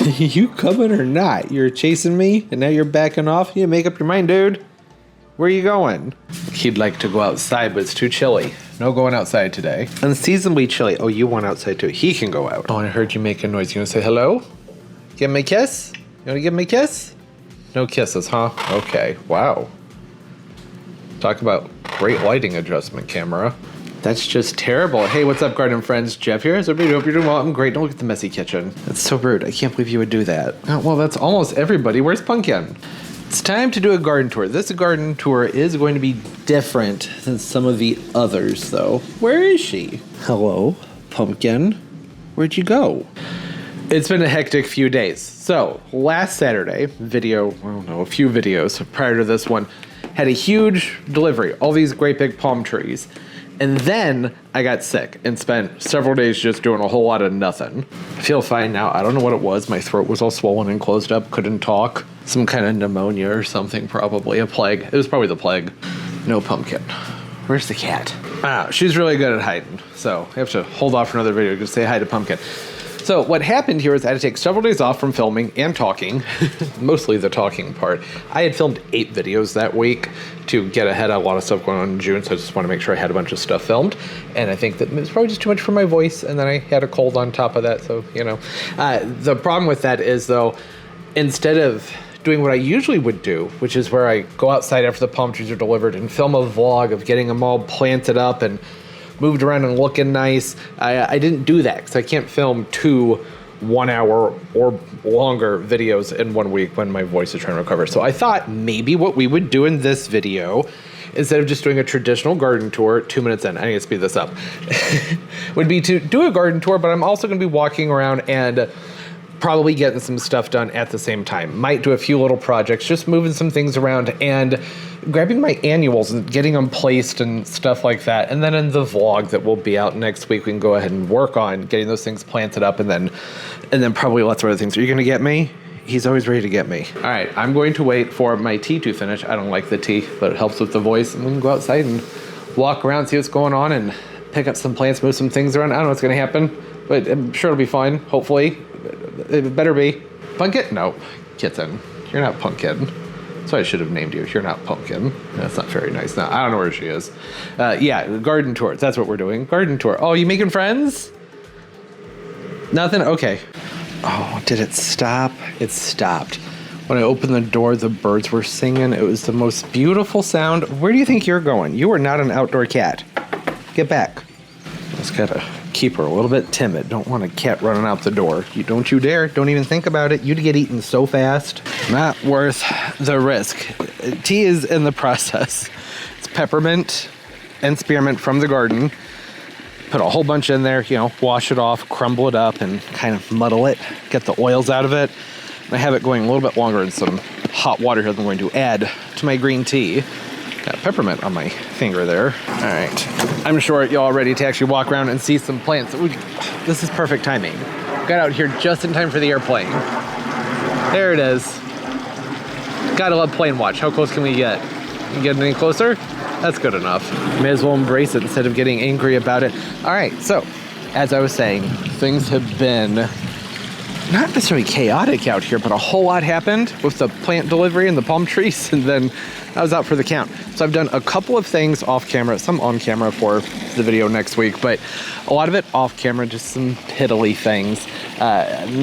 You coming or not? You're chasing me and now you're backing off? You make up your mind, dude. Where are you going? He'd like to go outside, but it's too chilly. No going outside today. Unseasonably chilly. Oh, you want outside too. He can go out. Oh, I heard you make a noise. You gonna say hello? Give me a kiss? You wanna give me a kiss? No kisses, huh? Okay. Wow. Talk about great lighting adjustment, camera. That's just terrible. Hey, what's up, garden friends? Jeff here. How's everybody? Hope you're doing well. I'm great. Don't look at the messy kitchen. That's so rude. I can't believe you would do that. Oh, well, that's almost everybody. Where's Pumpkin? It's time to do a garden tour. This garden tour is going to be different than some of the others, though. Where is she? Hello, Pumpkin. Where'd you go? It's been a hectic few days. So, last Saturday, a few videos prior to this one, had a huge delivery. All these great big palm trees. And then I got sick and spent several days just doing a whole lot of nothing. I feel fine now. I don't know what it was. My throat was all swollen and closed up. Couldn't talk. Some kind of pneumonia or something, probably. A plague. It was probably the plague. No Pumpkin. Where's the cat? She's really good at hiding. So I have to hold off for another video to say hi to Pumpkin. So what happened here is I had to take several days off from filming and talking, mostly the talking part. I had filmed 8 videos that week to get ahead of a lot of stuff going on in June, so I just want to make sure I had a bunch of stuff filmed. And I think that it was probably just too much for my voice, and then I had a cold on top of that, so, you know. The problem with that is, though, instead of doing what I usually would do, which is where I go outside after the palm trees are delivered and film a vlog of getting them all planted up and moved around and looking nice. I didn't do that because I can't film 2 1-hour or longer videos in 1 week when my voice is trying to recover. So I thought maybe what we would do in this video, instead of just doing a traditional garden tour, 2 minutes in, I need to speed this up, would be to do a garden tour, but I'm also going to be walking around and probably getting some stuff done at the same time. Might do a few little projects, just moving some things around and grabbing my annuals and getting them placed and stuff like that. And then in the vlog that will be out next week, we can go ahead and work on getting those things planted up and then probably lots of other things. Are you going to get me? He's always ready to get me. All right, I'm going to wait for my tea to finish. I don't like the tea, but it helps with the voice. And we can go outside and walk around, see what's going on, and pick up some plants, move some things around. I don't know what's going to happen, but I'm sure it'll be fine, hopefully. It better be. Pumpkin? No, kitten. You're not Pumpkin. That's why I should have named you. You're not Pumpkin. That's not very nice. No, I don't know where she is. Yeah, garden tour. That's what we're doing. Garden tour. Oh, you making friends? Nothing? Okay. Oh, did it stop? It stopped. When I opened the door, the birds were singing. It was the most beautiful sound. Where do you think you're going? You are not an outdoor cat. Get back. Just gotta keep her a little bit timid. Don't want a cat running out the door. Don't you dare. Don't even think about it. You'd get eaten so fast. Not worth the risk. Tea is in the process. It's peppermint and spearmint from the garden. Put a whole bunch in there, wash it off, crumble it up, and kind of muddle it. Get the oils out of it. I have it going a little bit longer in some hot water here than I'm going to add to my green tea. Got peppermint on my finger there. All right. I'm sure y'all are ready to actually walk around and see some plants. This is perfect timing. Got out here just in time for the airplane. There it is. Gotta love plane watch. How close can we get? Can we get any closer? That's good enough. May as well embrace it instead of getting angry about it. All right. So, as I was saying, things have been not necessarily chaotic out here, but a whole lot happened with the plant delivery and the palm trees, and then I was out for the count. So I've done a couple of things off camera, some on camera for the video next week, but a lot of it off camera, just some piddly things.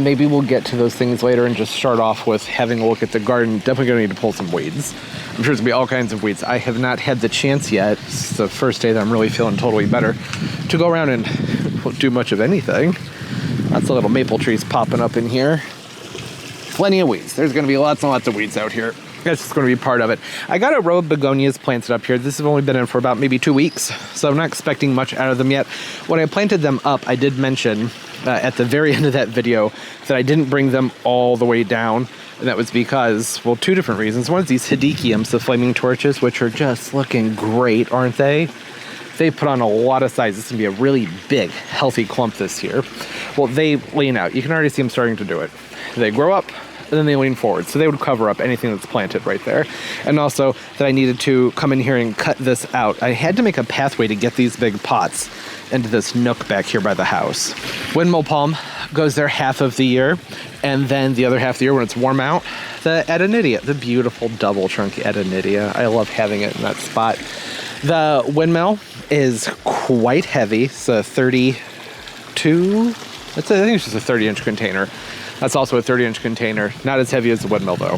Maybe we'll get to those things later and just start off with having a look at the garden. Definitely gonna need to pull some weeds. I'm sure there's gonna be all kinds of weeds. I have not had the chance yet. It's the first day that I'm really feeling totally better to go around and do much of anything. Lots of little maple trees popping up in here. Plenty of weeds. There's going to be lots and lots of weeds out here. That's just going to be part of it. I got a row of begonias planted up here. This has only been in for about maybe 2 weeks, so I'm not expecting much out of them yet. When I planted them up, I did mention at the very end of that video that I didn't bring them all the way down, and that was because, well, 2 different reasons. One is these Hepticodiums, the flaming torches, which are just looking great, aren't they? They put on a lot of size. This is going to be a really big, healthy clump this year. Well, they lean out. You can already see them starting to do it. They grow up, and then they lean forward. So they would cover up anything that's planted right there. And also that I needed to come in here and cut this out. I had to make a pathway to get these big pots into this nook back here by the house. Windmill palm goes there half of the year, and then the other half of the year when it's warm out, the Edenidia, the beautiful double trunk Edenidia. I love having it in that spot. The windmill is quite heavy. It's a 32, I think it's just a 30-inch container. That's also a 30-inch container. Not as heavy as the windmill though.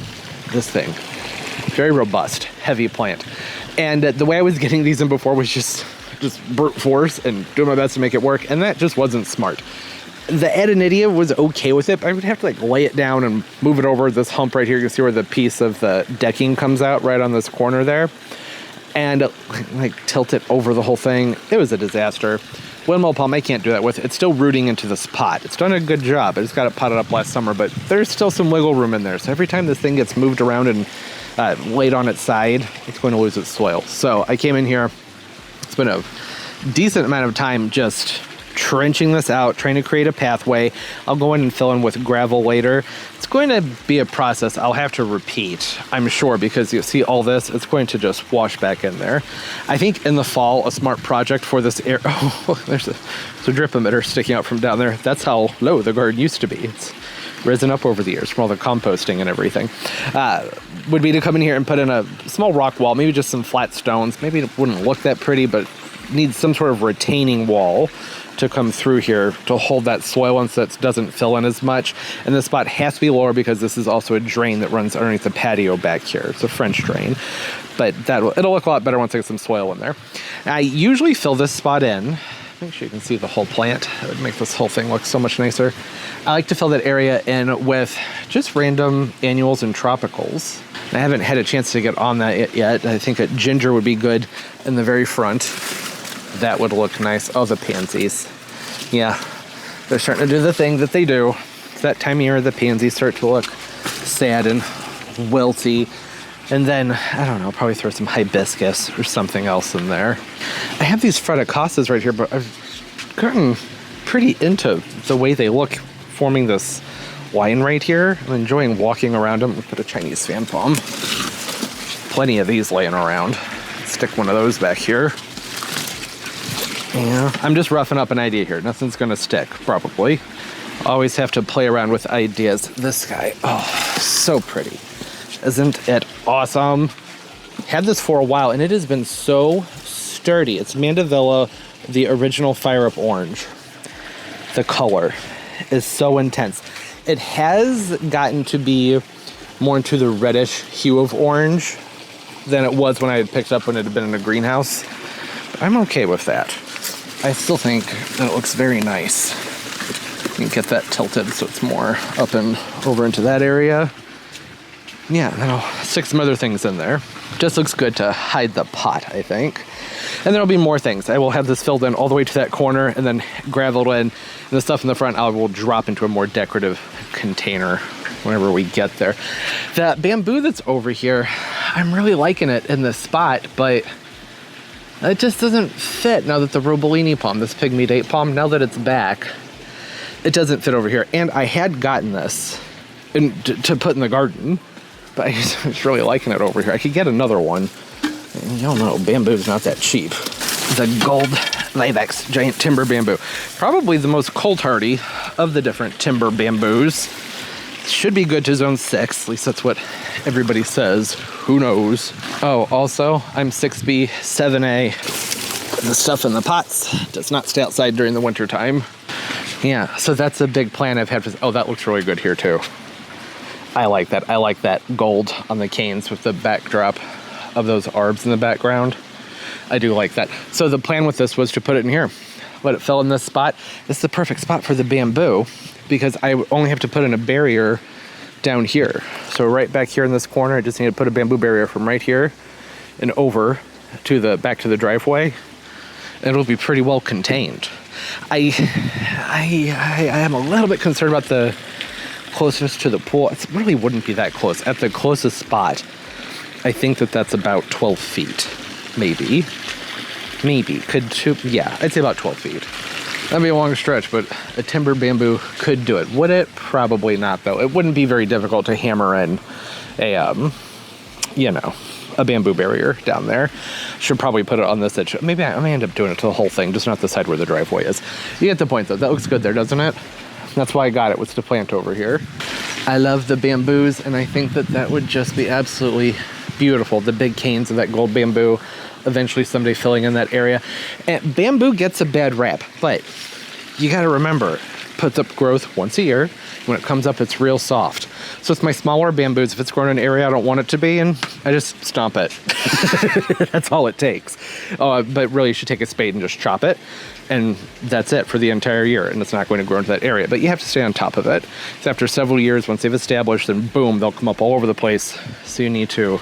This thing, very robust, heavy plant. And the way I was getting these in before was just brute force and doing my best to make it work, and that just wasn't smart. The Edenidia was okay with it, but I would have to like lay it down and move it over this hump right here. You can see where the piece of the decking comes out right on this corner there, and like tilt it over the whole thing. It was a disaster. Windmill palm, I can't do that with. It's still rooting into this pot. It's done a good job. I just got it potted up last summer, but there's still some wiggle room in there. So every time this thing gets moved around and laid on its side, it's going to lose its soil. So I came in here. It's been a decent amount of time just trenching this out, trying to create a pathway. I'll go in and fill in with gravel later. It's going to be a process I'll have to repeat, I'm sure, because you see all this, it's going to just wash back in there. I think in the fall, a smart project for this area, oh, there's a drip emitter sticking out from down there. That's how low the garden used to be. It's risen up over the years from all the composting and everything. Would be to come in here and put in a small rock wall, maybe just some flat stones. Maybe it wouldn't look that pretty, but needs some sort of retaining wall to come through here to hold that soil in so it doesn't fill in as much. And this spot has to be lower because this is also a drain that runs underneath the patio back here. It's a French drain, but it'll look a lot better once I get some soil in there. I usually fill this spot in. Make sure you can see the whole plant. It would make this whole thing look so much nicer. I like to fill that area in with just random annuals and tropicals. I haven't had a chance to get on that yet. I think a ginger would be good in the very front. That would look nice. Oh, the pansies. Yeah, they're starting to do the thing that they do. It's that time of year the pansies start to look sad and wilty. And then, I don't know, probably throw some hibiscus or something else in there. I have these Hepticodiums right here, but I've gotten pretty into the way they look forming this line right here. I'm enjoying walking around them. Put a Chinese fan palm. Plenty of these laying around. Stick one of those back here. Yeah, I'm just roughing up an idea here. Nothing's gonna stick, probably. Always have to play around with ideas. This guy, oh, so pretty. Isn't it awesome? Had this for a while, and it has been so sturdy. It's Mandevilla, the original Fire Up Orange. The color is so intense. It has gotten to be more into the reddish hue of orange than it was when I had picked up when it had been in a greenhouse. But I'm okay with that. I still think that it looks very nice. You can get that tilted so it's more up and over into that area. Yeah, then I'll stick some other things in there. Just looks good to hide the pot, I think. And there'll be more things. I will have this filled in all the way to that corner and then graveled in. And the stuff in the front I will drop into a more decorative container whenever we get there. The bamboo that's over here, I'm really liking it in this spot, but it just doesn't fit now that the Robellini palm, this pygmy date palm, now that it's back, it doesn't fit over here. And I had gotten this to put in the garden, but I was really liking it over here. I could get another one. And y'all know bamboo's not that cheap. The gold Lavex giant timber bamboo. Probably the most cold hardy of the different timber bamboos. Should be good to zone 6, at least that's what everybody says. Who knows? Oh, also, I'm 6B, 7A. The stuff in the pots does not stay outside during the winter time. Yeah, so that's a big plan I've had. Oh, that looks really good here too. I like that. I like that gold on the canes with the backdrop of those arbs in the background. I do like that. So the plan with this was to put it in here. Let it fill in this spot. This is the perfect spot for the bamboo because I only have to put in a barrier down here. So right back here in this corner, I just need to put a bamboo barrier from right here and over to the back to the driveway. And it'll be pretty well contained. I am a little bit concerned about the closeness to the pool. It really wouldn't be that close. At the closest spot, I think that's about 12 feet, maybe. Maybe, yeah, I'd say about 12 feet. That'd be a long stretch, but a timber bamboo could do it. Would it? Probably not, though. It wouldn't be very difficult to hammer in a, you know, a bamboo barrier down there. Should probably put it on this edge. Maybe I may end up doing it to the whole thing, just not the side where the driveway is. You get the point, though. That looks good there, doesn't it? That's why I got it, was to plant over here. I love the bamboos, and I think that that would just be absolutely beautiful. The big canes of that gold bamboo, eventually someday filling in that area. And bamboo gets a bad rap, but you got to remember, puts up growth once a year. When it comes up, it's real soft. So it's my smaller bamboos. If it's grown in an area I don't want it to be in, I just stomp it. That's all it takes. But really, you should take a spade and just chop it. And that's it for the entire year. And it's not going to grow into that area. But you have to stay on top of it. So after several years, once they've established, then boom, they'll come up all over the place. So you need to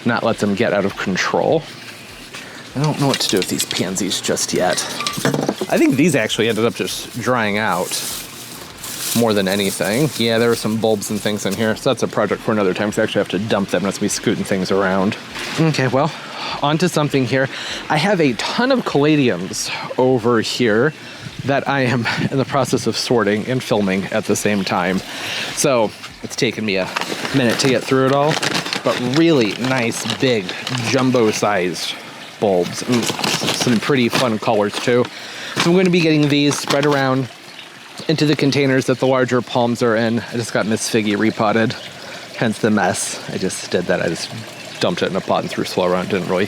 not let them get out of control. I don't know what to do with these pansies just yet. I think these actually ended up just drying out more than anything. Yeah, there were some bulbs and things in here, so that's a project for another time, because I actually have to dump them as we scooting things around. Okay, well, on to something here. I have a ton of Coladiums over here that I am in the process of sorting and filming at the same time. So it's taken me a minute to get through it all, but really nice, big, jumbo-sized bulbs, and some pretty fun colors too. So I'm going to be getting these spread around into the containers that the larger palms are in. I just got Miss Figgy repotted, hence the mess. I just did that. I just dumped it in a pot and threw soil around. Didn't really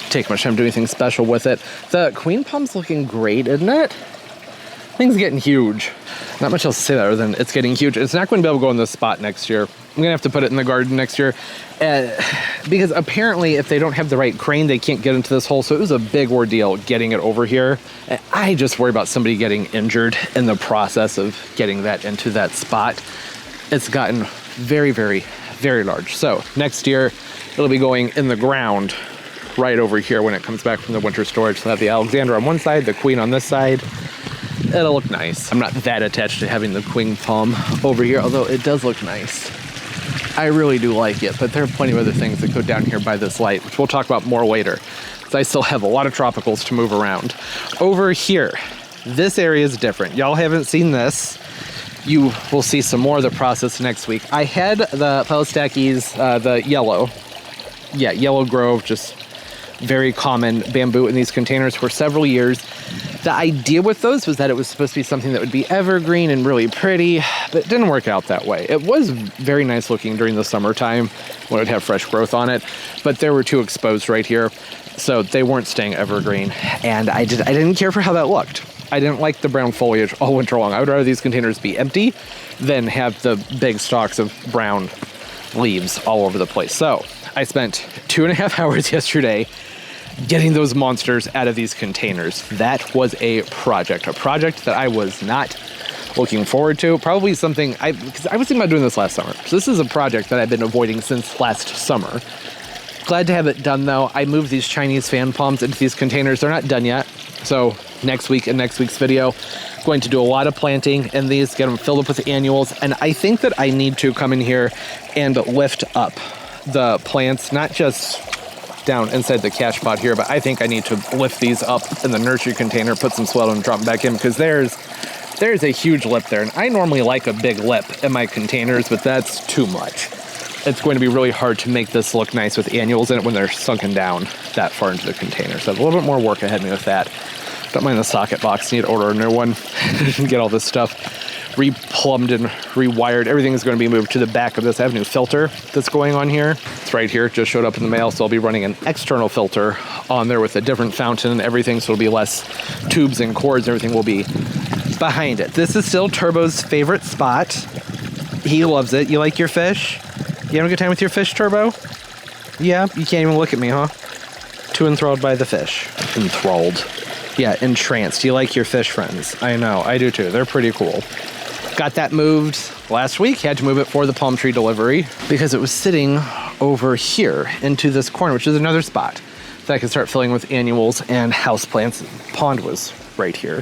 take much time to do anything special with it. The queen palm's looking great, isn't it? Thing's getting huge. Not much else to say that other than it's getting huge. It's not going to be able to go in this spot next year. I'm going to have to put it in the garden next year. Because apparently if they don't have the right crane, they can't get into this hole. So it was a big ordeal getting it over here. And I just worry about somebody getting injured in the process of getting that into that spot. It's gotten very, very, very large. So next year, it'll be going in the ground right over here when it comes back from the winter storage. So I'll have the Alexander on one side, the queen on this side. It'll look nice. I'm not that attached to having the queen palm over here, although it does look nice. I really do like it, but there are plenty of other things that go down here by this light, which we'll talk about more later. So I still have a lot of tropicals to move around. Over here, this area is different. Y'all haven't seen this. You will see some more of the process next week. I had the Pelostachys, the yellow. Yeah, Yellow Grove, just very common bamboo in these containers for several years. The idea with those was that it was supposed to be something that would be evergreen and really pretty, but it didn't work out that way. It was very nice looking during the summertime when it would have fresh growth on it, but there were two exposed right here, so they weren't staying evergreen, and I didn't care for how that looked. I didn't like the brown foliage all winter long. I would rather these containers be empty than have the big stalks of brown leaves all over the place. So I spent 2.5 hours yesterday getting those monsters out of these containers. That was a project that I was not looking forward to. Probably something, because I was thinking about doing this last summer. So this is a project that I've been avoiding since last summer. Glad to have it done though. I moved these Chinese fan palms into these containers. They're not done yet. So next week in next week's video, going to do a lot of planting in these, get them filled up with annuals. And I think that I need to come in here and lift up the plants, not just down inside the cash pot here, but I think I need to lift these up in the nursery container, put some soil and drop them back in, because there's a huge lip there. And I normally like a big lip in my containers, but that's too much. It's going to be really hard to make this look nice with annuals in it when they're sunken down that far into the container. So I have a little bit more work ahead of me with that. Don't mind the socket box, need to order a new one and get all this stuff replumbed and rewired. Everything is going to be moved to the back of this. I have a new filter that's going on here. It's right here, just showed up in the mail, so I'll be running an external filter on there with a different fountain and everything, so it'll be less tubes and cords. Everything will be behind it. This is still Turbo's favorite spot. He loves it. You like your fish? You having a good time with your fish, Turbo? Yeah? You can't even look at me, huh? Too enthralled by the fish. Enthralled. Yeah, entranced. You like your fish friends? I know, I do too. They're pretty cool. Got that moved last week. Had to move it for the palm tree delivery because it was sitting over here into this corner, which is another spot that I could start filling with annuals and houseplants. Pond was right here.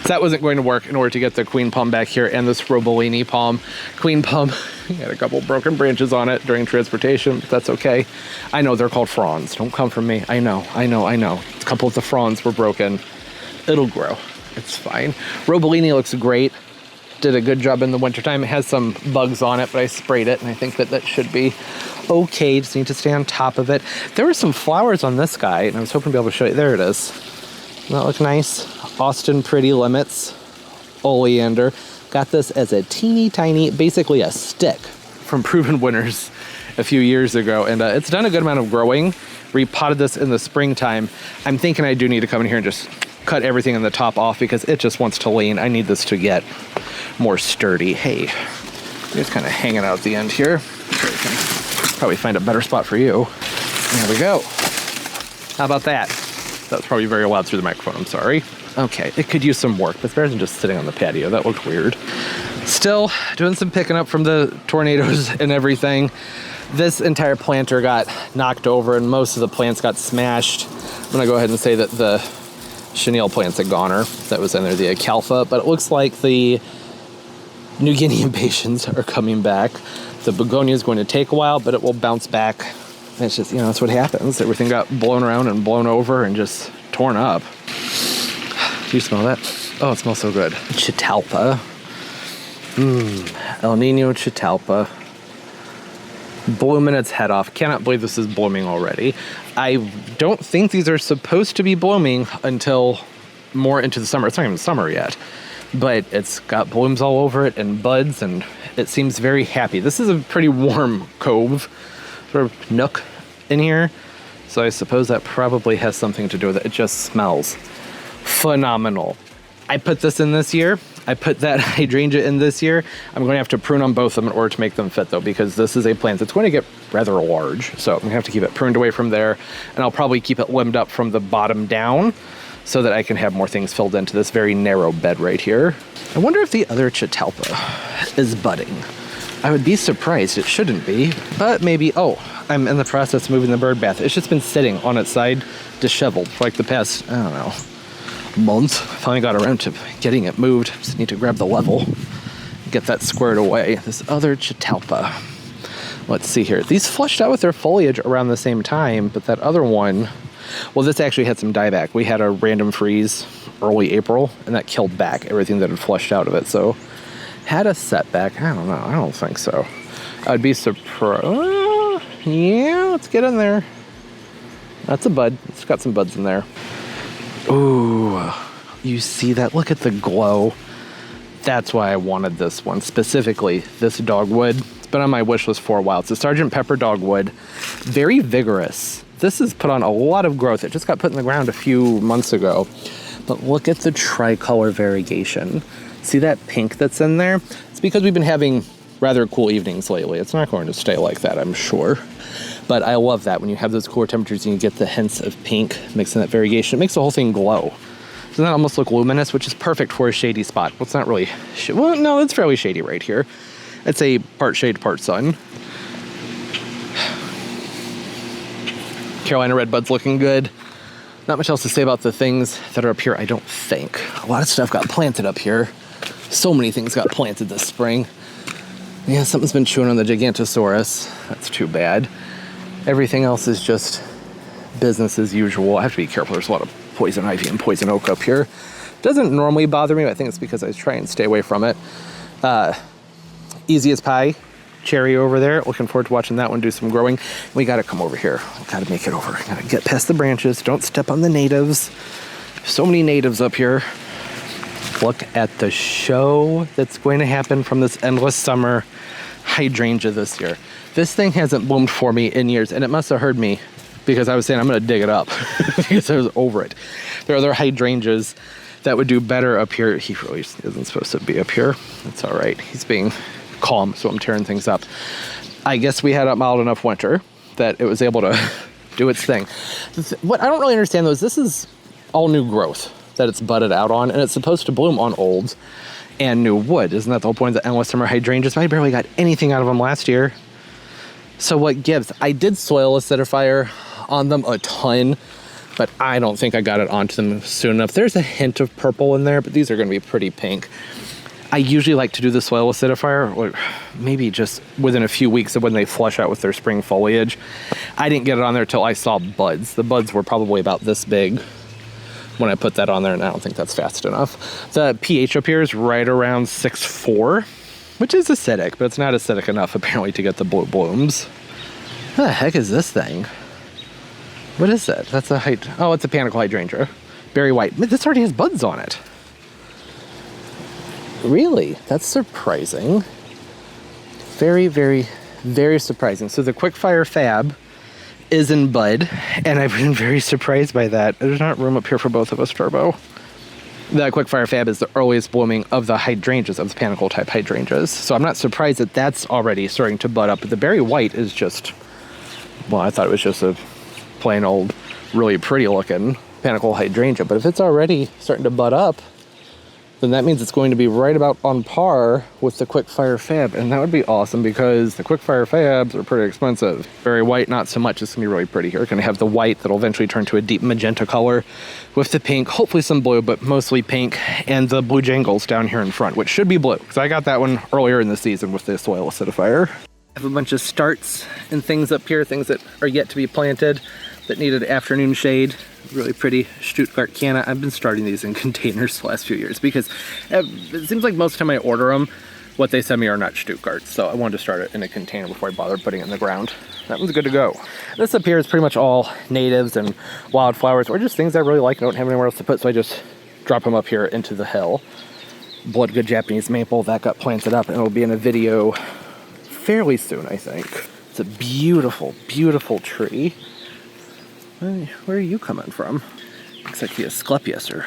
So that wasn't going to work in order to get the queen palm back here and this Robolini palm. Queen palm had a couple broken branches on it during transportation, but that's okay. I know they're called fronds. Don't come from me. I know. A couple of the fronds were broken. It'll grow. It's fine. Robellini looks great. Did a good job in the wintertime. It has some bugs on it, but I sprayed it, and I think that should be okay. Just need to stay on top of it. There were some flowers on this guy, and I was hoping to be able to show you. There it is. Doesn't that look nice? Austin Pretty Limits. Oleander. Got this as a teeny tiny, basically a stick from Proven Winners a few years ago, and it's done a good amount of growing. Repotted this in the springtime. I'm thinking I do need to come in here and just cut everything in the top off because it just wants to lean. I need this to get more sturdy. Hey, just kind of hanging out at the end here. Sure, I can probably find a better spot for you. There we go. How about that? That's probably very loud through the microphone, I'm sorry. Okay, it could use some work, but it's better than just sitting on the patio. That looked weird. Still doing some picking up from the tornadoes and everything. This entire planter got knocked over and most of the plants got smashed. I'm gonna go ahead and say that the chenille plants had goner that was in there, the Acalpha, but it looks like the New Guinea impatiens are coming back. The begonia is going to take a while, but it will bounce back. It's just, that's what happens. Everything got blown around and blown over and just torn up. Do you smell that? Oh, it smells so good. Chitalpa. El Nino Chitalpa. Blooming its head off. Cannot believe this is blooming already. I don't think these are supposed to be blooming until more into the summer. It's not even summer yet, but it's got blooms all over it and buds, and it seems very happy. This is a pretty warm cove, sort of nook in here, so I suppose that probably has something to do with it. It just smells phenomenal. I put this in this year. I put that hydrangea in this year. I'm going to have to prune on both of them in order to make them fit, though, because this is a plant that's going to get rather large. So I'm going to have to keep it pruned away from there, and I'll probably keep it limbed up from the bottom down so that I can have more things filled into this very narrow bed right here. I wonder if the other Chitalpa is budding. I would be surprised. It shouldn't be, but maybe. Oh, I'm in the process of moving the bird bath. It's just been sitting on its side, disheveled, for like the past, I don't know, month. Finally got around to getting it moved. Just need to grab the level, get that squared away. This other Chitalpa. Let's see here. These flushed out with their foliage around the same time, but that other one, well, this actually had some dieback. We had a random freeze early April, and that killed back everything that had flushed out of it. So had a setback. I don't know. I don't think so. I'd be surprised. Yeah, let's get in there. That's a bud. It's got some buds in there. Ooh, you see that? Look at the glow. That's why I wanted this one, specifically this dogwood. It's been on my wish list for a while. It's a Sgt. Pepper dogwood. Very vigorous. This has put on a lot of growth. It just got put in the ground a few months ago. But look at the tricolor variegation. See that pink that's in there? It's because we've been having rather cool evenings lately. It's not going to stay like that, I'm sure. But I love that when you have those cooler temperatures and you get the hints of pink mixing that variegation. It makes the whole thing glow. Doesn't that almost look luminous, which is perfect for a shady spot? Well, it's not really, well, no, it's fairly shady right here. It's a part shade, part sun. Carolina Redbud's looking good. Not much else to say about the things that are up here, I don't think. A lot of stuff got planted up here. So many things got planted this spring. Yeah, something's been chewing on the Gigantosaurus. That's too bad. Everything else is just business as usual. I have to be careful. There's a lot of poison ivy and poison oak up here. Doesn't normally bother me, but I think it's because I try and stay away from it. Easy as pie. Cherry over there. Looking forward to watching that one do some growing. We got to come over here. We got to make it over. Got to get past the branches. Don't step on the natives. So many natives up here. Look at the show that's going to happen from this endless summer hydrangea this year. This thing hasn't bloomed for me in years, and it must have heard me because I was saying I'm going to dig it up because I was over it. There are other hydrangeas that would do better up here. He really isn't supposed to be up here. That's all right. He's being calm, so I'm tearing things up. I guess we had a mild enough winter that it was able to do its thing. What I don't really understand though is this is all new growth that it's budded out on, and it's supposed to bloom on old and new wood. Isn't that the whole point of the endless summer hydrangeas? I barely got anything out of them last year. So what gives? I did soil acidifier on them a ton, but I don't think I got it onto them soon enough. There's a hint of purple in there, but these are going to be pretty pink. I usually like to do the soil acidifier, or maybe just within a few weeks of when they flush out with their spring foliage. I didn't get it on there till I saw buds. The buds were probably about this big when I put that on there, and I don't think that's fast enough. The pH up here is right around 6.4, which is acidic, but it's not acidic enough apparently to get the blue blooms. What the heck is this thing? What is it? That's a oh, it's a panicle hydrangea. Berry white. This already has buds on it. Really? That's surprising. Very, very, very surprising. So the Quickfire Fab is in bud, and I've been very surprised by that. There's not room up here for both of us, Turbo. The Quickfire Fab is the earliest blooming of the hydrangeas, of the panicle type hydrangeas. So I'm not surprised that that's already starting to bud up. But the berry white is just, well, I thought it was just a plain old, really pretty looking panicle hydrangea. But if it's already starting to bud up, then that means it's going to be right about on par with the Quickfire Fab. And that would be awesome because the Quickfire Fabs are pretty expensive. Very white, not so much. It's gonna be really pretty here. Gonna have the white that'll eventually turn to a deep magenta color with the pink, hopefully some blue, but mostly pink, and the blue jangles down here in front, which should be blue because I got that one earlier in the season with the soil acidifier. I have a bunch of starts and things up here, things that are yet to be planted that needed afternoon shade. Really pretty Stuttgart canna. I've been starting these in containers the last few years because it seems like most of the time I order them, what they send me are not Stuttgart. So I wanted to start it in a container before I bother putting it in the ground. That one's good to go. This up here is pretty much all natives and wildflowers, or just things I really like and don't have anywhere else to put, so I just drop them up here into the hill. Bloodgood Japanese maple, that got planted up, and it'll be in a video fairly soon, I think. It's a beautiful, beautiful tree. Where are you coming from? Looks like the Asclepias are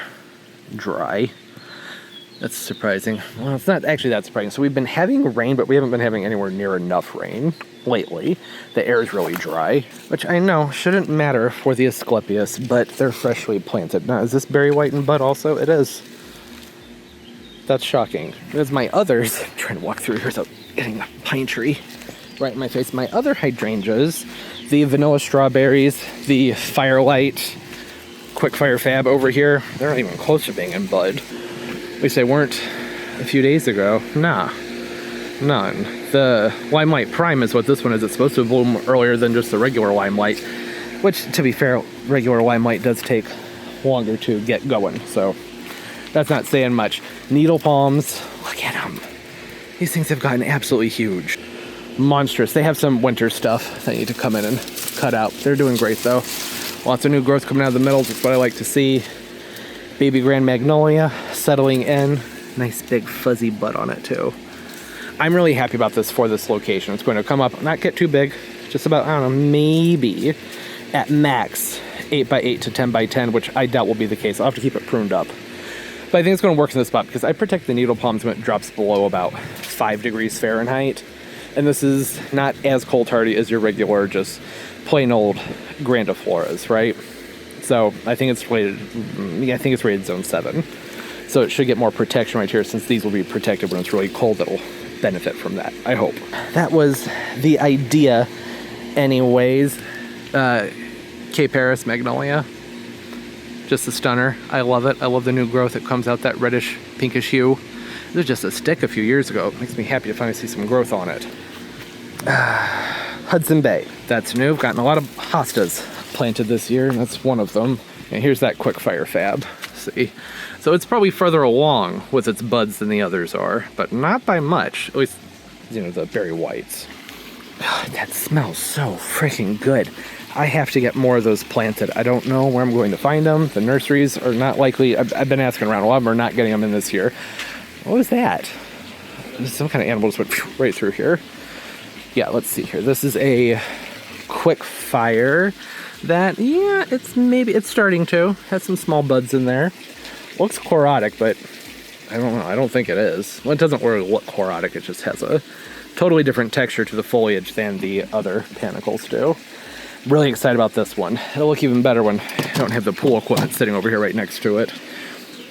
dry. That's surprising. Well, it's not actually that surprising. So we've been having rain, but we haven't been having anywhere near enough rain lately. The air is really dry, which I know shouldn't matter for the Asclepias, but they're freshly planted. Now, is this berry white in bud also? It is. That's shocking. There's my others. I'm trying to walk through here without getting a pine tree right in my face. My other hydrangeas, the vanilla strawberries, the firelight, Quickfire Fab over here, they're not even close to being in bud. At least they weren't a few days ago. Nah, none. The Limelight Prime is what this one is. It's supposed to bloom earlier than just the regular Limelight, which, to be fair, regular Limelight does take longer to get going, so that's not saying much. Needle palms, look at them. These things have gotten absolutely huge. Monstrous. They have some winter stuff that need to come in and cut out. They're doing great though. Lots of new growth coming out of the middles. That's what I like to see. Baby Grand Magnolia settling in. Nice big fuzzy bud on it too. I'm really happy about this for this location. It's going to come up, not get too big, just about, I don't know, maybe at max 8x8 to 10x10, which I doubt will be the case. I'll have to keep it pruned up. But I think it's going to work in this spot because I protect the needle palms when it drops below about 5 degrees Fahrenheit. And this is not as cold hardy as your regular, just plain old grandifloras, right? So I think it's rated, zone 7. So it should get more protection right here since these will be protected when it's really cold. That'll benefit from that, I hope. That was the idea anyways. Cape Paris Magnolia. Just a stunner. I love it. I love the new growth. It comes out that reddish, pinkish hue. It was just a stick a few years ago. It makes me happy to finally see some growth on it. Hudson Bay. That's new. I've gotten a lot of hostas planted this year, and that's one of them. And here's that Quickfire Fab. See? So it's probably further along with its buds than the others are, but not by much. At least, you know, the berry whites. That smells so freaking good. I have to get more of those planted. I don't know where I'm going to find them. The nurseries are not likely. I've been asking around. A lot of them are not getting them in this year. What was that? There's some kind of animal just went right through here. Yeah, let's see here. This is a Quickfire that, yeah, it's starting to. Has some small buds in there. Looks chlorotic, but I don't know. I don't think it is. Well, it doesn't really look chlorotic. It just has a totally different texture to the foliage than the other panicles do. Really excited about this one. It'll look even better when I don't have the pool equipment sitting over here right next to it.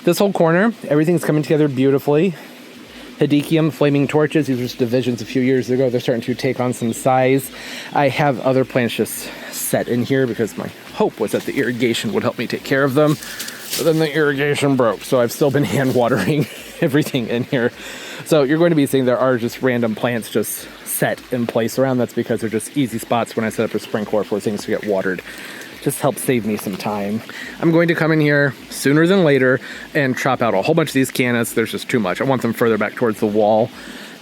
This whole corner, everything's coming together beautifully. Hepticodium, flaming torches, these were just divisions a few years ago. They're starting to take on some size. I have other plants just set in here because my hope was that the irrigation would help me take care of them. But then the irrigation broke, so I've still been hand watering everything in here. So you're going to be seeing there are just random plants just set in place around. That's because they're just easy spots when I set up a sprinkler for things to get watered Just help save me some time. I'm going to come in here sooner than later and chop out a whole bunch of these cannas. There's just too much. I want them further back towards the wall.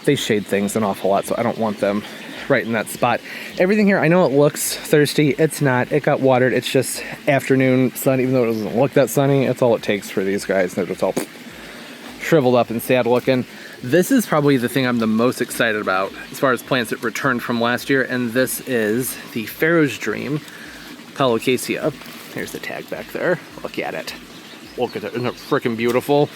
They shade things an awful lot, so I don't want them right in that spot. Everything here, I know it looks thirsty. It's not. It got watered. It's just afternoon sun, even though it doesn't look that sunny. That's all it takes for these guys. They're just all shriveled up and sad looking. This is probably the thing I'm the most excited about as far as plants that returned from last year, and this is the Pharaoh's Dream Colocasia. Here's the tag back there. Look at it. Look at it. Isn't it freaking beautiful?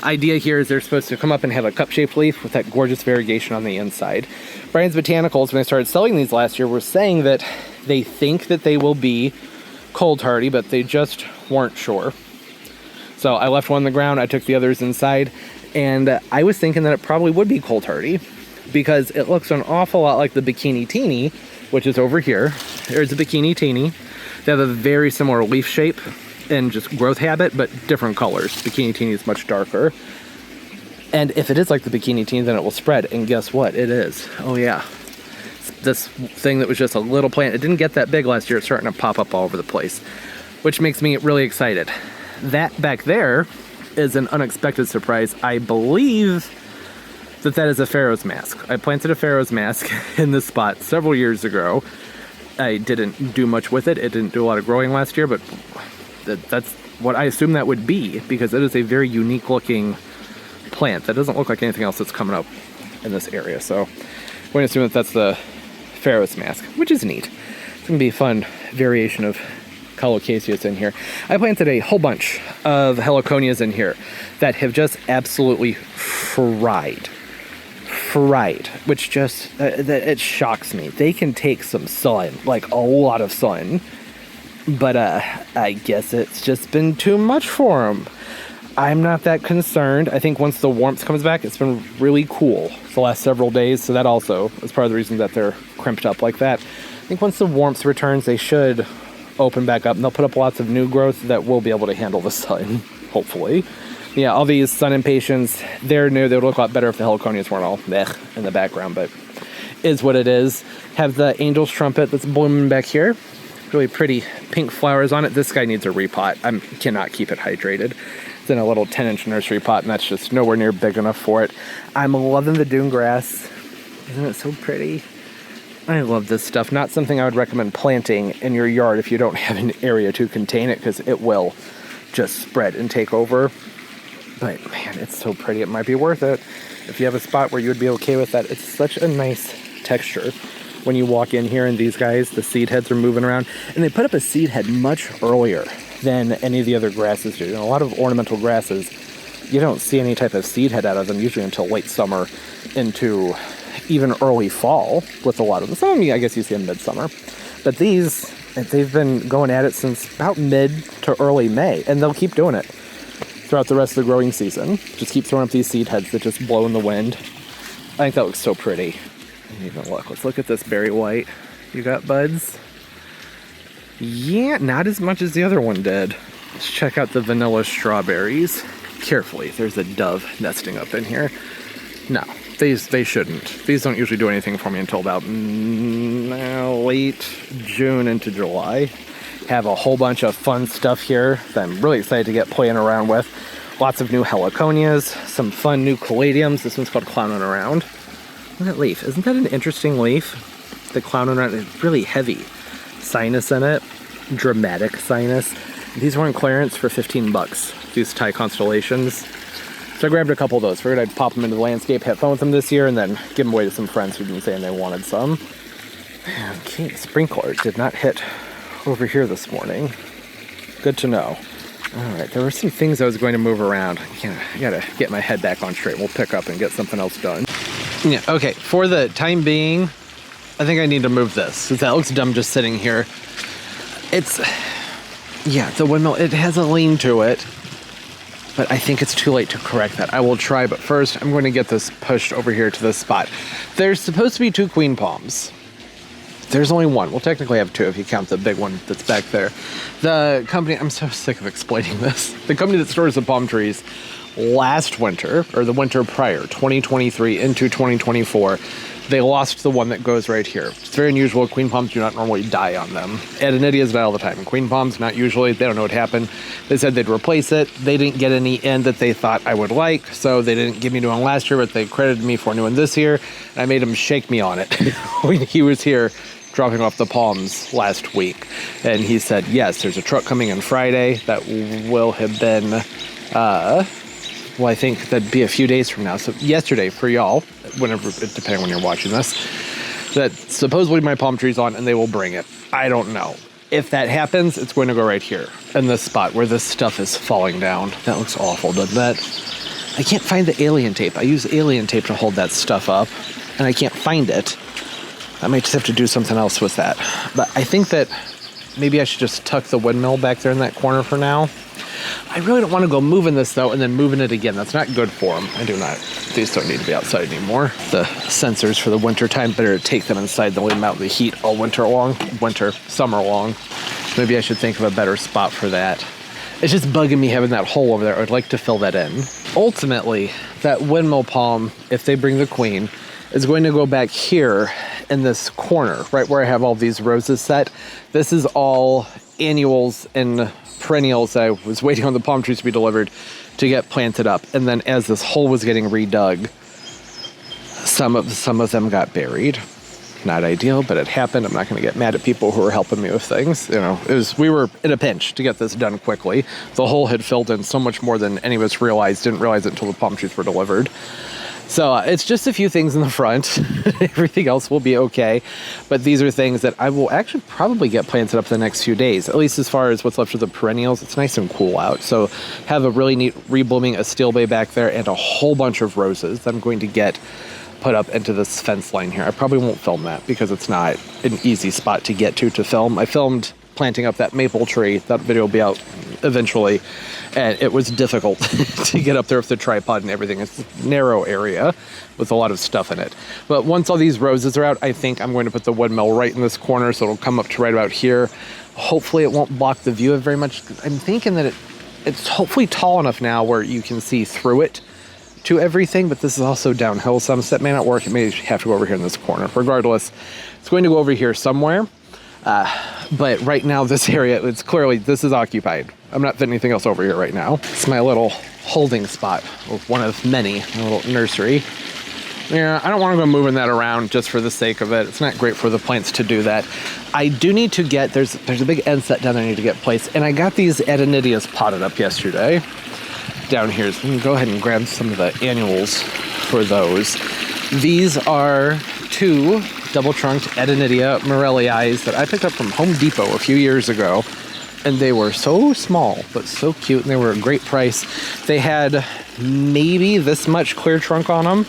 Idea here is they're supposed to come up and have a cup-shaped leaf with that gorgeous variegation on the inside. Brian's Botanicals, when they started selling these last year, were saying that they think that they will be cold hardy, but they just weren't sure. So I left one on the ground. I took the others inside. And I was thinking that it probably would be cold hardy because it looks an awful lot like the Bikini Teeny, which is over here. There's a Bikini Teeny. They have a very similar leaf shape and just growth habit, but different colors. Bikini Teeny is much darker. And if it is like the Bikini Teeny, then it will spread. And guess what? It is. Oh yeah. This thing that was just a little plant, it didn't get that big last year. It's starting to pop up all over the place, which makes me really excited. That back there is an unexpected surprise. I believe that is a Pharaoh's mask. I planted a Pharaoh's mask in this spot several years ago. I didn't do much with it. It didn't do a lot of growing last year, but that's what I assume that would be because it is a very unique looking plant that doesn't look like anything else that's coming up in this area. So I'm going to assume that that's the Pharaoh's mask, which is neat. It's going to be a fun variation of Colocasias in here. I planted a whole bunch of heliconias in here that have just absolutely fried, which just, it shocks me. They can take some sun, like a lot of sun, but I guess it's just been too much for them. I'm not that concerned. I think once the warmth comes back, it's been really cool the last several days, so that also is part of the reason that they're crimped up like that. I think once the warmth returns, they should open back up and they'll put up lots of new growth that will be able to handle the sun, hopefully. Yeah, all these sun impatiens, they're new. They would look a lot better if the heliconias weren't all meh in the background, but is what it is. Have the angel's trumpet that's blooming back here. Really pretty pink flowers on it. This guy needs a repot. I cannot keep it hydrated. It's in a little 10-inch nursery pot, and that's just nowhere near big enough for it. I'm loving the dune grass. Isn't it so pretty? I love this stuff. Not something I would recommend planting in your yard if you don't have an area to contain it, because it will just spread and take over. But man, it's so pretty. It might be worth it if you have a spot where you would be okay with that. It's such a nice texture when you walk in here and these guys, the seed heads are moving around, and they put up a seed head much earlier than any of the other grasses do. You know, a lot of ornamental grasses, you don't see any type of seed head out of them usually until late summer into even early fall with a lot of them. Some of them, I guess you see in midsummer. But these, they've been going at it since about mid to early May, and they'll keep doing it throughout the rest of the growing season. Just keep throwing up these seed heads that just blow in the wind. I think that looks so pretty. Even look, let's look at this berry white. You got buds? Yeah, not as much as the other one did. Let's check out the vanilla strawberries. Carefully, there's a dove nesting up in here. No, they shouldn't. These don't usually do anything for me until about late June into July. Have a whole bunch of fun stuff here that I'm really excited to get playing around with. Lots of new heliconias, some fun new caladiums. This one's called Clowning Around. Look at that leaf. Isn't that an interesting leaf? The Clowning Around is really heavy. Sinus in it. Dramatic sinus. These were on clearance for 15 bucks. These Thai constellations. So I grabbed a couple of those. Figured I'd pop them into the landscape, have fun with them this year, and then give them away to some friends who've been saying they wanted some. Okay, sprinkler did not hit over here this morning. Good to know. Alright, there were some things I was going to move around. I gotta get my head back on straight. We'll pick up and get something else done. Yeah, okay, for the time being, I think I need to move this, since that looks dumb just sitting here. Yeah, the windmill, it has a lean to it, but I think it's too late to correct that. I will try, but first I'm going to get this pushed over here to this spot. There's supposed to be 2 queen palms. There's only one. We'll technically have 2 if you count the big one that's back there. The company, I'm so sick of explaining this. The company that stores the palm trees last winter, or the winter prior, 2023 into 2024, they lost the one that goes right here. It's very unusual. Queen palms do not normally die on them. Edenidias die all the time. Queen palms, not usually. They don't know what happened. They said they'd replace it. They didn't get any in that they thought I would like, so they didn't give me a new one last year, but they credited me for a new one this year, and I made him shake me on it when he was here dropping off the palms last week. And he said, yes, there's a truck coming in Friday that will have been, well, I think that'd be a few days from now. So yesterday for y'all, whenever, depending on when you're watching this, that supposedly my palm tree's on and they will bring it. I don't know. If that happens, it's going to go right here in this spot where this stuff is falling down. That looks awful, doesn't that? I can't find the alien tape. I use alien tape to hold that stuff up and I can't find it. I might just have to do something else with that. But I think that maybe I should just tuck the windmill back there in that corner for now. I really don't want to go moving this though and then moving it again. That's not good for them. I do not. These don't need to be outside anymore. The sensors for the winter time, better to take them inside than leave them out in the heat all winter long. Summer long. Maybe I should think of a better spot for that. It's just bugging me having that hole over there. I'd like to fill that in. Ultimately, that windmill palm, if they bring the queen, is going to go back here in this corner, right where I have all these roses set. This is all annuals and perennials that I was waiting on the palm trees to be delivered to get planted up. And then as this hole was getting redug, some of them got buried. Not ideal, but it happened. I'm not going to get mad at people who are helping me with things. You know, we were in a pinch to get this done quickly. The hole had filled in so much more than any of us realized. Didn't realize it until the palm trees were delivered. So it's just a few things in the front. Everything else will be okay. But these are things that I will actually probably get planted up the next few days, at least as far as what's left of the perennials. It's nice and cool out. So have a really neat reblooming Asteel Bay back there and a whole bunch of roses that I'm going to get put up into this fence line here. I probably won't film that because it's not an easy spot to get to film. I filmed planting up that maple tree. That video will be out eventually. And it was difficult to get up there with the tripod and everything. It's a narrow area with a lot of stuff in it. But once all these roses are out, I think I'm going to put the windmill right in this corner so it'll come up to right about here. Hopefully it won't block the view very much. I'm thinking that it's hopefully tall enough now where you can see through it to everything, but this is also downhill some, so that may not work. It may have to go over here in this corner. Regardless, it's going to go over here somewhere. But right now, this area, it's clearly, this is occupied. I'm not fitting anything else over here right now. It's my little holding spot, one of many, a little nursery. Yeah, I don't want to go moving that around just for the sake of it. It's not great for the plants to do that. I do need to get, there's a big end set down there I need to get placed, and I got these Edenidias potted up yesterday. Down here, so we can go ahead and grab some of the annuals for those. These are two double-trunked Edenidia Morellii that I picked up from Home Depot a few years ago, and they were so small but so cute, and they were a great price. They had maybe this much clear trunk on them.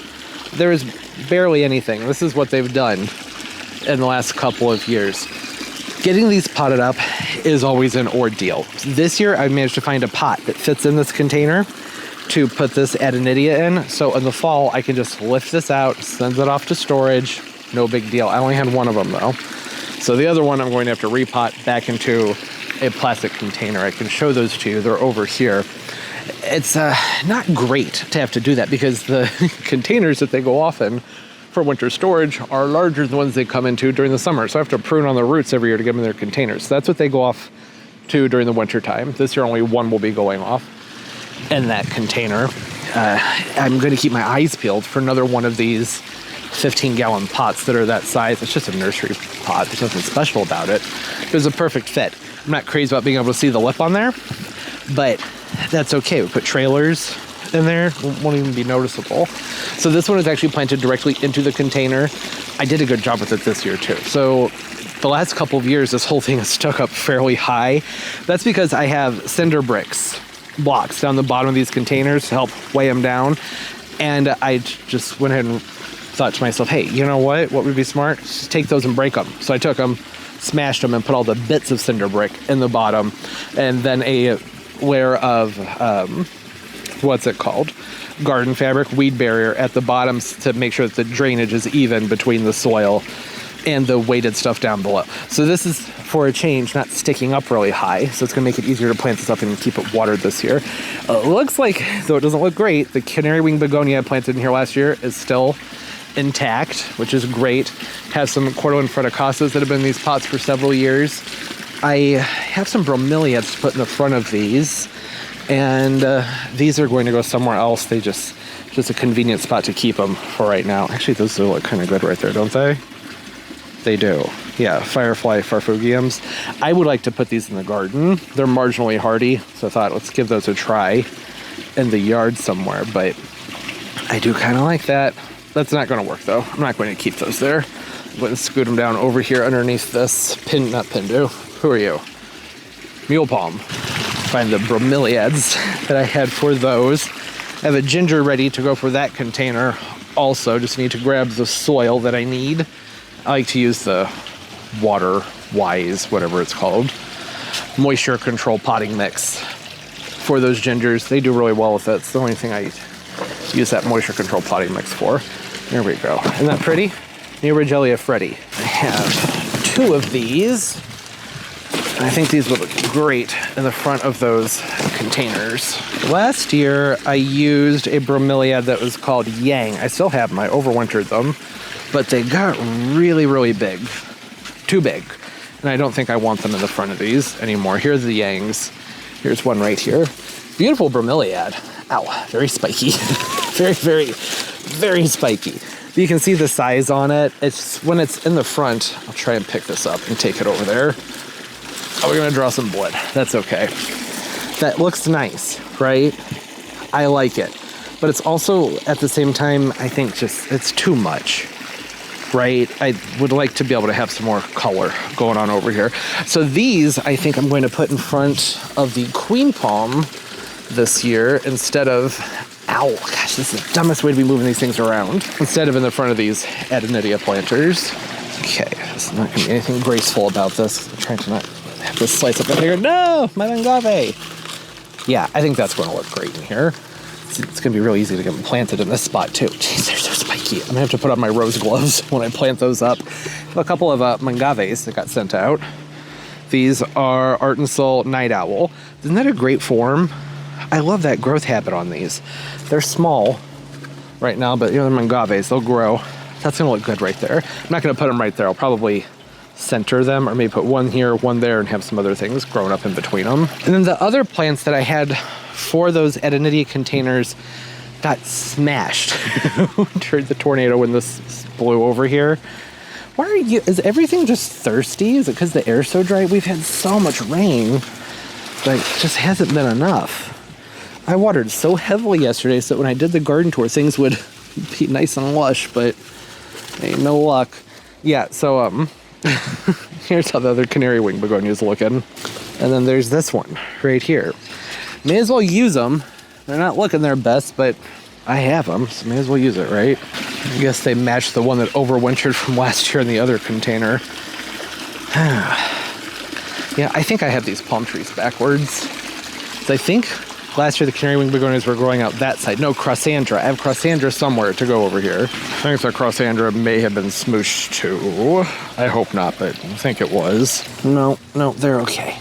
There is barely anything. This is what they've done in the last couple of years. Getting these potted up is always an ordeal. This year, I managed to find a pot that fits in this container to put this Edenidia in. So in the fall, I can just lift this out, send it off to storage. No big deal. I only had one of them though. So the other one I'm going to have to repot back into a plastic container. I can show those to you. They're over here. It's not great to have to do that because the containers that they go off in for winter storage are larger than the ones they come into during the summer. So I have to prune on the roots every year to get them in their containers. So that's what they go off to during the winter time. This year only one will be going off in that container. I'm going to keep my eyes peeled for another one of these 15-gallon pots that are that size. It's just a nursery pot. There's nothing special about it. It was a perfect fit. I'm not crazy about being able to see the lip on there, but that's okay. We put trailers in there, won't even be noticeable. So this one is actually planted directly into the container. I did a good job with it this year too. So the last couple of years, this whole thing has stuck up fairly high. That's because I have cinder bricks blocks down the bottom of these containers to help weigh them down. And I just went ahead and thought to myself, hey, you know what would be smart? Just take those and break them. So I took them, smashed them, and put all the bits of cinder brick in the bottom, and then a layer of what's it called? Garden fabric, weed barrier at the bottom to make sure that the drainage is even between the soil and the weighted stuff down below. So this is, for a change, not sticking up really high, so it's gonna make it easier to plant this up and keep it watered this year. Looks like, though it doesn't look great, the canary wing begonia I planted in here last year is still intact, which is great. Have some cordyline frutacasas that have been in these pots for several years. I have some bromeliads to put in the front of these, and these are going to go somewhere else. They just a convenient spot to keep them for right now. Actually, those do look kind of good right there, don't they? They do. Yeah, firefly farfugiums. I would like to put these in the garden. They're marginally hardy, so I thought let's give those a try in the yard somewhere, but I do kind of like that. That's not going to work though. I'm not going to keep those there. I'm going to scoot them down over here underneath this not Pindu. Who are you? Mule palm. Find the bromeliads that I had for those. I have a ginger ready to go for that container also. Just need to grab the soil that I need. I like to use the water wise, whatever it's called, moisture control potting mix for those gingers. They do really well with it. It's the only thing I use that moisture control potting mix for. There we go. Isn't that pretty? Neoregelia Freddy. I have 2 of these. I think these would look great in the front of those containers. Last year, I used a bromeliad that was called Yang. I still have them. I overwintered them, but they got really, really big. Too big. And I don't think I want them in the front of these anymore. Here's the Yangs. Here's one right here. Beautiful bromeliad. Ow, very spiky. Very, very, very spiky. But you can see the size on it. It's when it's in the front. I'll try and pick this up and take it over there. Oh, we're gonna draw some blood. That's okay. That looks nice, right? I like it. But it's also, at the same time, I think just, it's too much, right? I would like to be able to have some more color going on over here. So these, I think I'm going to put in front of the queen palm this year instead of, ow, gosh, this is the dumbest way to be moving these things around. Instead of in the front of these Edenidia planters. Okay, there's not gonna be anything graceful about this. I'm trying to not have this slice up in here. No, my mangave. Yeah, I think that's going to look great in here. It's going to be really easy to get them planted in this spot too. Jeez, they're so spiky. I'm going to have to put on my rose gloves when I plant those up. I have a couple of mangaves that got sent out. These are Art and Soul Night Owl. Isn't that a great form? I love that growth habit on these. They're small right now, but you know, they're mangaves. They'll grow. That's going to look good right there. I'm not going to put them right there. I'll probably center them, or maybe put one here, one there, and have some other things growing up in between them. And then the other plants that I had for those Edenidia containers got smashed during the tornado when this blew over here. Why are you, is everything just thirsty? Is it because the air's so dry? We've had so much rain, but it just hasn't been enough. I watered so heavily yesterday so when I did the garden tour, things would be nice and lush, but ain't no luck. Yeah, so here's how the other canary wing begonia is looking. And then there's this one right here. May as well use them. They're not looking their best, but I have them, so may as well use it, right? I guess they matched the one that overwintered from last year in the other container. Yeah, I think I have these palm trees backwards. So I think last year the canary wing begonias were growing out that side. No, Crossandra. I have Crossandra somewhere to go over here. I think the Crossandra may have been smooshed too. I hope not, but I think it was. No, they're okay.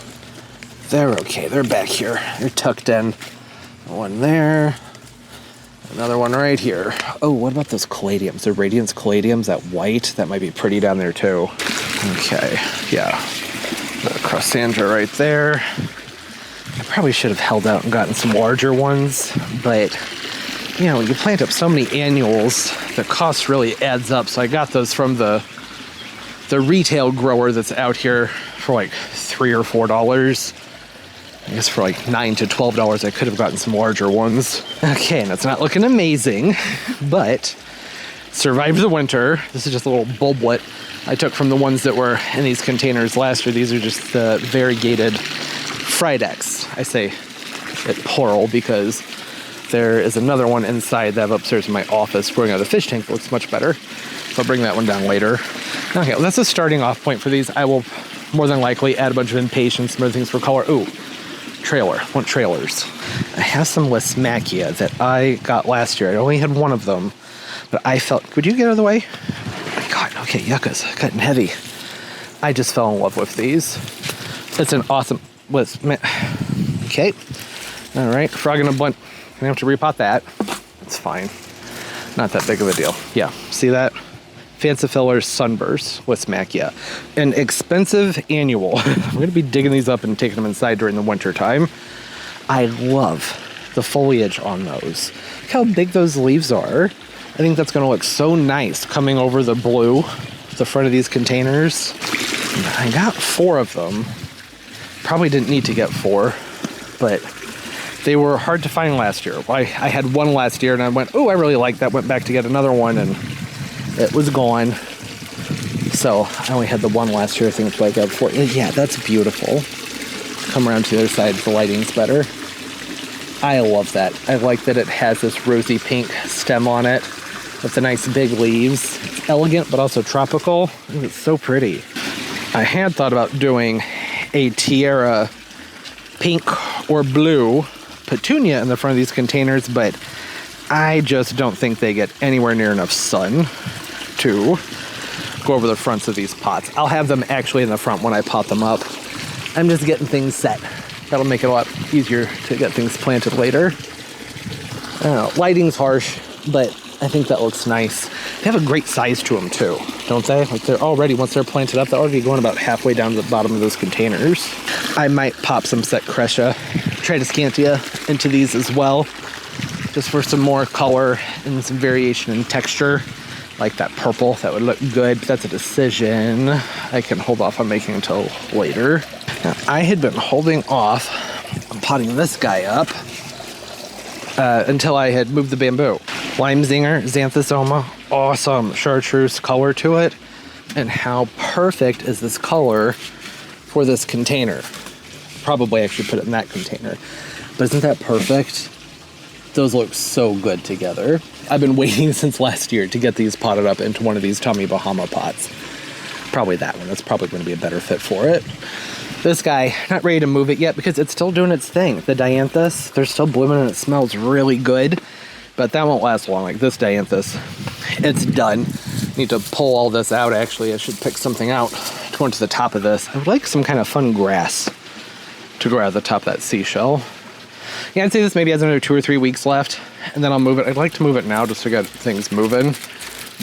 They're okay. They're back here. They're tucked in. One there. Another one right here. Oh, what about those Coladiums? The Radiance Coladiums, that white? That might be pretty down there too. Okay, yeah. The Crossandra right there. I probably should have held out and gotten some larger ones, but you know, you plant up so many annuals, the cost really adds up. So I got those from the retail grower that's out here for like $3 or $4. I guess for like $9 to $12, I could have gotten some larger ones. Okay, and it's not looking amazing, but survived the winter. This is just a little bulblet I took from the ones that were in these containers last year. These are just the variegated Fridex. I say it plural because there is another one inside that I have upstairs in my office growing out of the fish tank that looks much better. So I'll bring that one down later. Okay, well, that's a starting off point for these. I will more than likely add a bunch of impatiens, some other things for color. Ooh, trailer. I want trailers. I have some Smackia that I got last year. I only had one of them, but I felt, would you get out of the way? Oh my God, no, Okay, yuccas, cutting heavy. I just fell in love with these. It's an awesome, okay. All right, frog in a blunt. Gonna have to repot that. It's fine. Not that big of a deal. Yeah, see that? Fancifiller's Sunburst with Smackia. An expensive annual. I'm gonna be digging these up and taking them inside during the winter time. I love the foliage on those. Look how big those leaves are. I think that's gonna look so nice coming over the blue, the front of these containers. I got 4 of them. Probably didn't need to get 4, but they were hard to find last year. I had 1 last year and I went, oh, I really like that. Went back to get another one and it was gone. So I only had the 1 last year. I think I got 4. Yeah, that's beautiful. Come around to the other side, the lighting's better. I love that. I like that it has this rosy pink stem on it with the nice big leaves. It's elegant, but also tropical. Ooh, it's so pretty. I had thought about doing a tiara pink or blue petunia in the front of these containers, but I just don't think they get anywhere near enough sun to go over the fronts of these pots. I'll have them actually in the front when I pot them up. I'm just getting things set. That'll make it a lot easier to get things planted later. I don't know, lighting's harsh, but I think that looks nice. They have a great size to them too, don't they? Like they're already, once they're planted up, they're already going about halfway down to the bottom of those containers. I might pop some Crescia Tradescantia into these as well, just for some more color and some variation in texture. Like that purple, that would look good. That's a decision I can hold off on making until later. Now, I had been holding off on potting this guy up until I had moved the bamboo. Lime Zinger, Zanthsoma, awesome chartreuse color to it. And how perfect is this color for this container? Probably actually put it in that container. But isn't that perfect? Those look so good together. I've been waiting since last year to get these potted up into one of these Tommy Bahama pots. Probably that one. That's probably going to be a better fit for it. This guy, not ready to move it yet because it's still doing its thing. The dianthus, they're still blooming and it smells really good. But that won't last long. Like this dianthus, it's done. Need to pull all this out. Actually, I should pick something out to go into the top of this. I would like some kind of fun grass to grow out of the top of that seashell. Yeah, I'd say this maybe has another 2 or 3 weeks left, and then I'll move it. I'd like to move it now just to get things moving,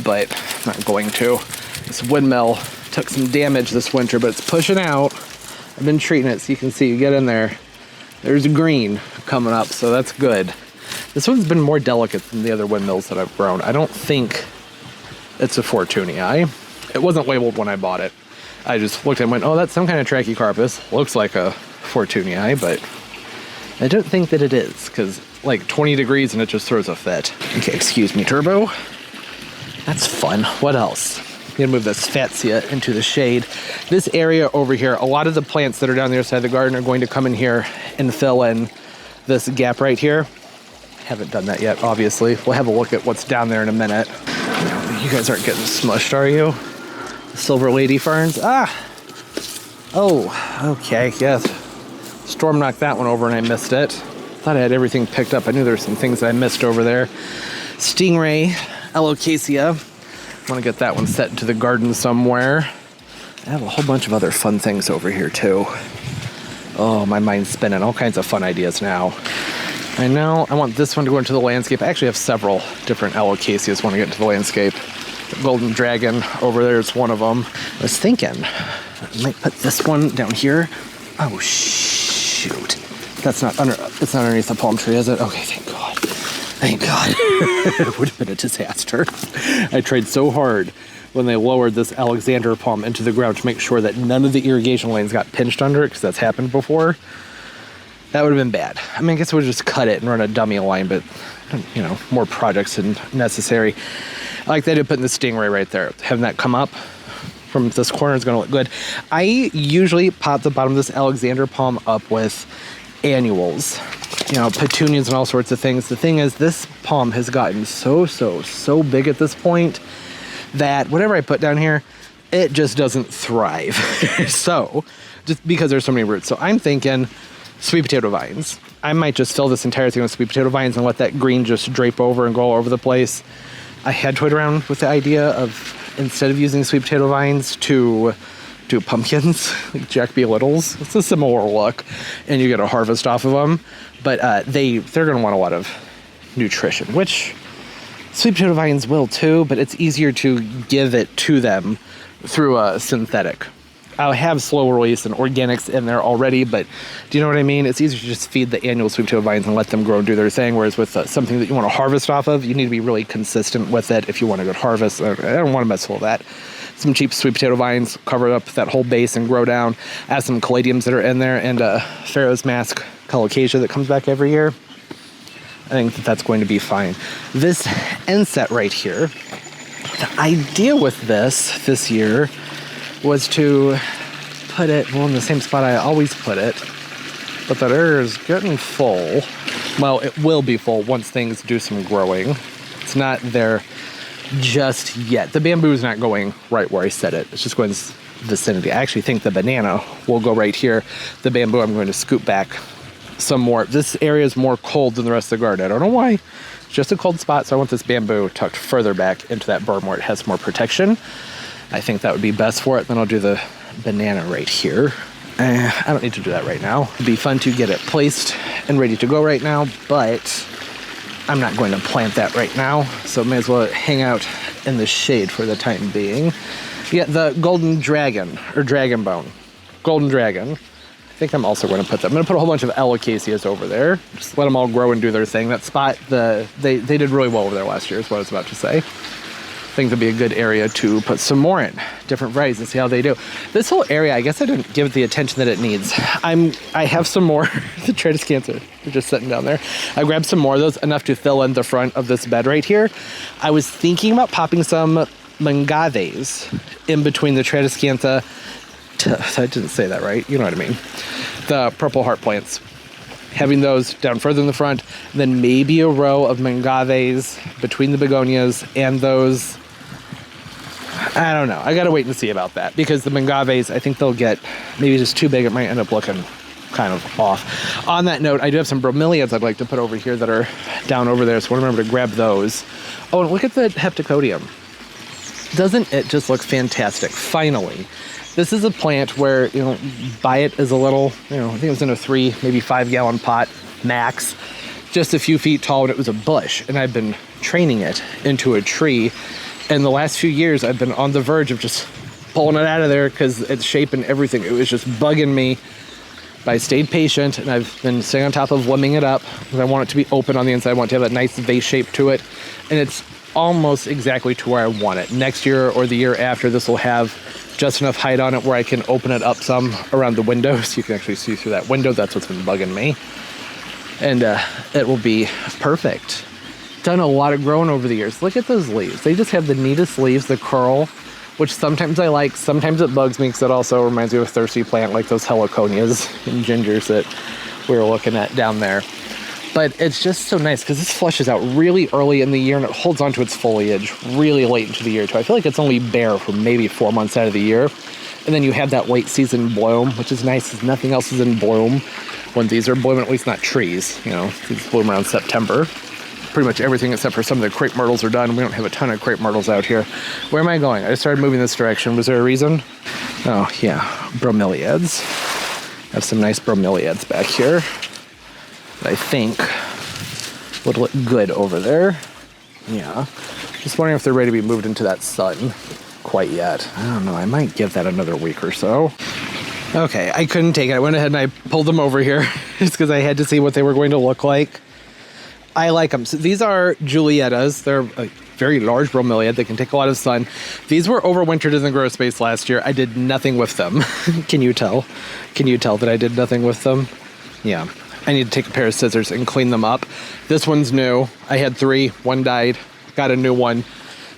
but I'm not going to. This windmill took some damage this winter, but it's pushing out. I've been treating it, so you can see, you get in there, there's green coming up, so that's good. This one's been more delicate than the other windmills that I've grown. I don't think it's a Fortunii. It wasn't labeled when I bought it. I just looked and went, oh, that's some kind of Trachycarpus. Looks like a Fortunii, but I don't think that it is, because like 20 degrees and it just throws a fit. Okay, excuse me, Turbo. That's fun. What else? I'm gonna move this Fatsia into the shade. This area over here, a lot of the plants that are down the other side of the garden are going to come in here and fill in this gap right here. Haven't done that yet, obviously. We'll have a look at what's down there in a minute. You guys aren't getting smushed, are you? Silver lady ferns. Ah! Oh, okay, yes. Storm knocked that one over and I missed it. Thought I had everything picked up. I knew there were some things that I missed over there. Stingray, Alocasia. I want to get that one set into the garden somewhere. I have a whole bunch of other fun things over here too. Oh, my mind's spinning. All kinds of fun ideas now. I know I want this one to go into the landscape. I actually have several different Alocasias I want to get into the landscape. The Golden Dragon over there is one of them. I was thinking I might put this one down here. Oh, shoot. That's not under, it's not underneath the palm tree, is it? Okay, thank God. Thank God. It would have been a disaster. I tried so hard when they lowered this Alexander palm into the ground to make sure that none of the irrigation lanes got pinched under it, because that's happened before. That would have been bad. I mean, I guess we would just cut it and run a dummy line, but, you know, more projects than necessary. I like that idea of putting the Stingray right there. Having that come up from this corner is going to look good. I usually pot the bottom of this Alexander palm up with annuals, you know, petunias and all sorts of things. The thing is, this palm has gotten so big at this point that whatever I put down here, it just doesn't thrive. So, just because there's so many roots. So I'm thinking sweet potato vines. I might just fill this entire thing with sweet potato vines and let that green just drape over and go all over the place. I had toyed around with the idea of instead of using sweet potato vines to do pumpkins, like Jack B. Littles. It's a similar look, and you get a harvest off of them. But they're going to want a lot of nutrition, which sweet potato vines will too, but it's easier to give it to them through a synthetic. I'll have slow release and organics in there already, but do you know what I mean? It's easier to just feed the annual sweet potato vines and let them grow and do their thing, whereas with something that you want to harvest off of, you need to be really consistent with it if you want a good harvest. I don't want to mess with all that. Some cheap sweet potato vines, cover up that whole base and grow down. Add some caladiums that are in there, and Pharaoh's Mask Colocasia that comes back every year. I think that's going to be fine. This end set right here, the idea with this year was to put it, well, in the same spot I always put it, but that area is getting full. Well, it will be full once things do some growing. It's not there just yet. The bamboo is not going right where I set it. It's just going in this vicinity. I actually think the banana will go right here. The bamboo, I'm going to scoop back some more. This area is more cold than the rest of the garden. I don't know why. It's just a cold spot, so I want this bamboo tucked further back into that berm where it has more protection. I think that would be best for it. Then I'll do the banana right here. I don't need to do that right now. It'd be fun to get it placed and ready to go right now, but I'm not going to plant that right now, so may as well hang out in the shade for the time being. Yeah, the golden dragon, or dragon bone. Golden dragon. I think I'm also going to put that. I'm going to put a whole bunch of Colocasias over there. Just let them all grow and do their thing. That spot, they did really well over there last year, is what I was about to say. I think that'd be a good area to put some more in, different varieties, and see how they do. This whole area, I guess I didn't give it the attention that it needs. I have some more, the Triticans are just sitting down there. I grabbed some more of those, enough to fill in the front of this bed right here. I was thinking about popping some mangaves in between the Triticanta. I didn't say that right, you know what I mean. The purple heart plants. Having those down further in the front, then maybe a row of mangaves between the begonias and those. I don't know. I gotta wait and see about that, because the mangaves, I think they'll get maybe just too big. It might end up looking kind of off. On that note, I do have some bromeliads I'd like to put over here that are down over there, so I want to remember to grab those. Oh, and look at the Hepticodium. Doesn't it just look fantastic? Finally. This is a plant where, you know, buy it as a little, I think it was in a 3, maybe 5 gallon pot max, just a few feet tall, and it was a bush. And I've been training it into a tree. And the last few years, I've been on the verge of just pulling it out of there because its shape and everything, it was just bugging me. But I stayed patient, and I've been staying on top of limbing it up because I want it to be open on the inside. I want it to have that nice vase shape to it. And it's almost exactly to where I want it. Next year or the year after, this will have just enough height on it where I can open it up some around the window so you can actually see through that window. That's what's been bugging me. And it will be perfect. Done a lot of growing over the years. Look at those leaves. They just have the neatest leaves, the curl, which sometimes I like, sometimes it bugs me because it also reminds me of a thirsty plant like those heliconias and gingers that we were looking at down there. But it's just so nice because this flushes out really early in the year and it holds onto its foliage really late into the year too. I feel like it's only bare for maybe 4 months out of the year. And then you have that late season bloom, which is nice because nothing else is in bloom when these are blooming, at least not trees. You know, these bloom around September. Pretty much everything except for some of the crepe myrtles are done. We don't have a ton of crepe myrtles out here. Where am I going? I started moving this direction. Was there a reason? Oh, yeah, bromeliads. I have some nice bromeliads back here that I think would look good over there. Yeah. Just wondering if they're ready to be moved into that sun quite yet. I don't know. I might give that another week or so. Okay, I couldn't take it. I went ahead and I pulled them over here just because I had to see what they were going to look like. I like them. So these are Juliettas. They're a very large bromeliad. They can take a lot of sun. These were overwintered in the grow space last year. I did nothing with them. Can you tell? Can you tell that I did nothing with them? Yeah. I need to take a pair of scissors and clean them up. This one's new. I had 3. 1 died. Got a new one.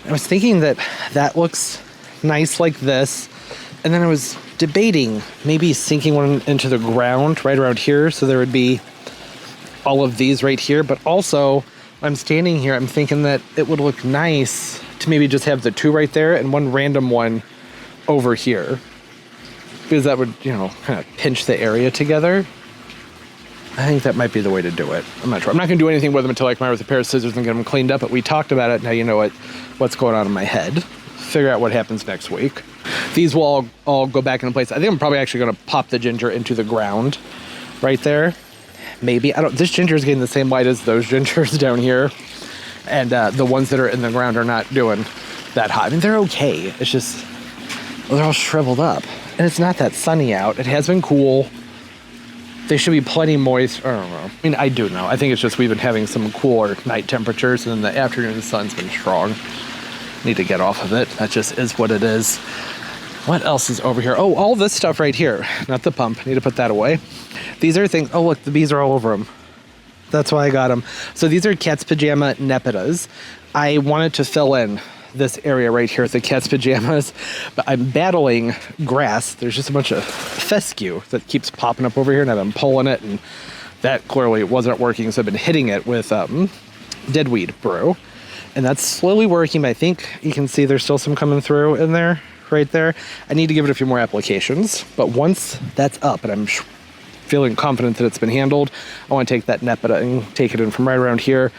I was thinking that that looks nice like this. And then I was debating maybe sinking one into the ground right around here so there would be all of these right here. But also, I'm standing here, I'm thinking that it would look nice to maybe just have the 2 right there and 1 random one over here. Because that would, you know, kind of pinch the area together. I think that might be the way to do it. I'm not sure. I'm not going to do anything with them until I come out with a pair of scissors and get them cleaned up, but we talked about it. Now you know what's going on in my head. figure out what happens next week. These will all go back into place. I think I'm probably actually going to pop the ginger into the ground right there. Maybe. This ginger is getting the same light as those gingers down here. And the ones that are in the ground are not doing that hot. I mean, they're okay. It's just, well, they're all shriveled up. And it's not that sunny out. It has been cool. They should be plenty moist. I don't know. I mean, I do know. I think it's just we've been having some cooler night temperatures, and in the afternoon the sun's been strong. Need to get off of it. That just is what it is. What else is over here? Oh, all this stuff right here. Not the pump. Need to put that away. These are things. Oh, look, the bees are all over them. That's why I got them. So these are cat's pajama nepidas. I wanted to fill in this area right here with the cat's pajamas, but I'm battling grass. There's just a bunch of fescue that keeps popping up over here, and I've been pulling it, and that clearly wasn't working, so I've been hitting it with deadweed brew, and that's slowly working. But I think you can see there's still some coming through in there, right there. I need to give it a few more applications, but once that's up and I'm feeling confident that it's been handled, I want to take that nepida and take it in from right around here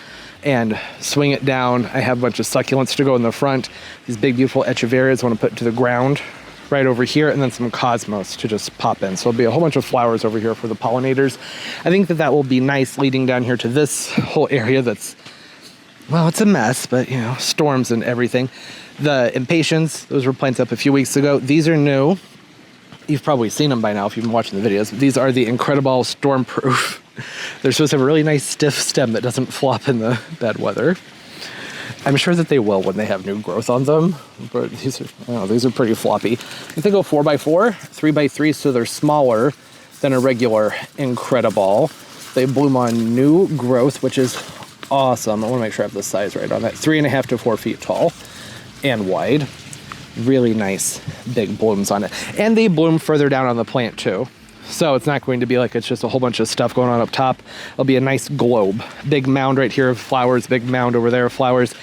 and swing it down. I have a bunch of succulents to go in the front. These big, beautiful echeverias I want to put to the ground right over here, and then some cosmos to just pop in. So there'll be a whole bunch of flowers over here for the pollinators. I think that will be nice leading down here to this whole area that's, well, it's a mess, but you know, storms and everything. The impatiens, those were planted up a few weeks ago. These are new. You've probably seen them by now if you've been watching the videos. These are the Incredible Stormproof. They're supposed to have a really nice stiff stem that doesn't flop in the bad weather. I'm sure that they will when they have new growth on them, but these are pretty floppy. If they go 4x4, 3x3, so they're smaller than a regular Incredible. They bloom on new growth, which is awesome. I want to make sure I have the size right on that. 3.5 to 4 feet tall and wide. Really nice big blooms on it, and they bloom further down on the plant too, so it's not going to be like it's just a whole bunch of stuff going on up top. It'll be a nice globe, big mound right here of flowers, big mound over there of flowers.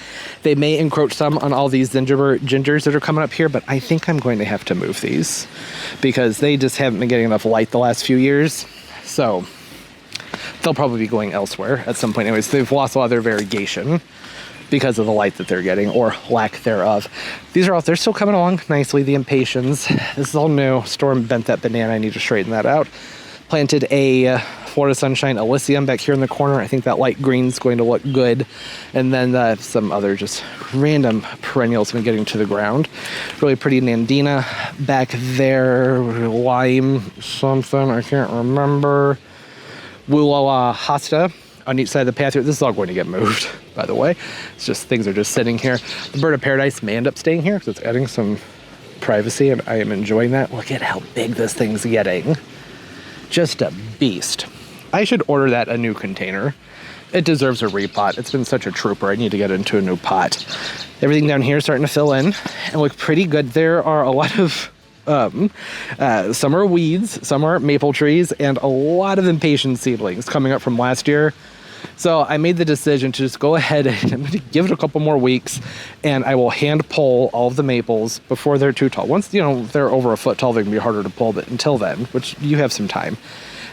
They may encroach some on all these gingers that are coming up here, but I think I'm going to have to move these because they just haven't been getting enough light the last few years, so they'll probably be going elsewhere at some point. Anyways, they've lost a lot of their variegation because of the light that they're getting, or lack thereof. These are all, they're still coming along nicely, the impatiens. This is all new. Storm bent that banana, I need to straighten that out. Planted a Florida Sunshine Elysium back here in the corner. I think that light green's going to look good. And then some other just random perennials have been getting to the ground. Really pretty Nandina back there, lime something, I can't remember. Woolala hosta on each side of the path here. This is all going to get moved, by the way. It's just things are just sitting here. The bird of paradise may end up staying here because it's adding some privacy, and I am enjoying that. Look at how big this thing's getting. Just a beast. I should order that a new container. It deserves a repot. It's been such a trooper. I need to get into a new pot. Everything down here is starting to fill in and look pretty good. There are a lot of some are weeds, some are maple trees, and a lot of impatient seedlings coming up from last year. So I made the decision to just go ahead and I'm going to give it a couple more weeks, and I will hand pull all of the maples before they're too tall. Once, you know, they're over a foot tall, they can be harder to pull, but until then, which you have some time,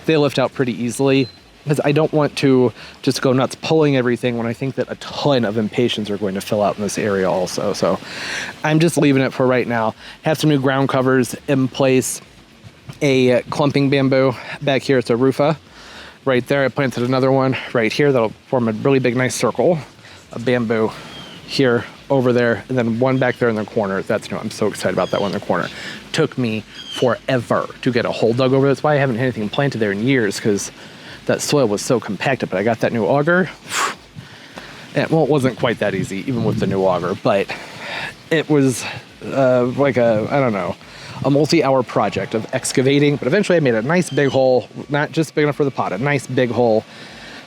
they lift out pretty easily, because I don't want to just go nuts pulling everything when I think that a ton of impatiens are going to fill out in this area also. So I'm just leaving it for right now. Have some new ground covers in place. A clumping bamboo back here. It's a rufa right there. I planted another one right here that'll form a really big nice circle. A bamboo here, over there, and then one back there in the corner. That's new. I'm so excited about that one in the corner. Took me forever to get a hole dug over. That's why I haven't had anything planted there in years, because that soil was so compacted. But I got that new auger. And, well, it wasn't quite that easy, even with the new auger, but it was like I don't know, a multi-hour project of excavating. But eventually I made a nice big hole, not just big enough for the pot, a nice big hole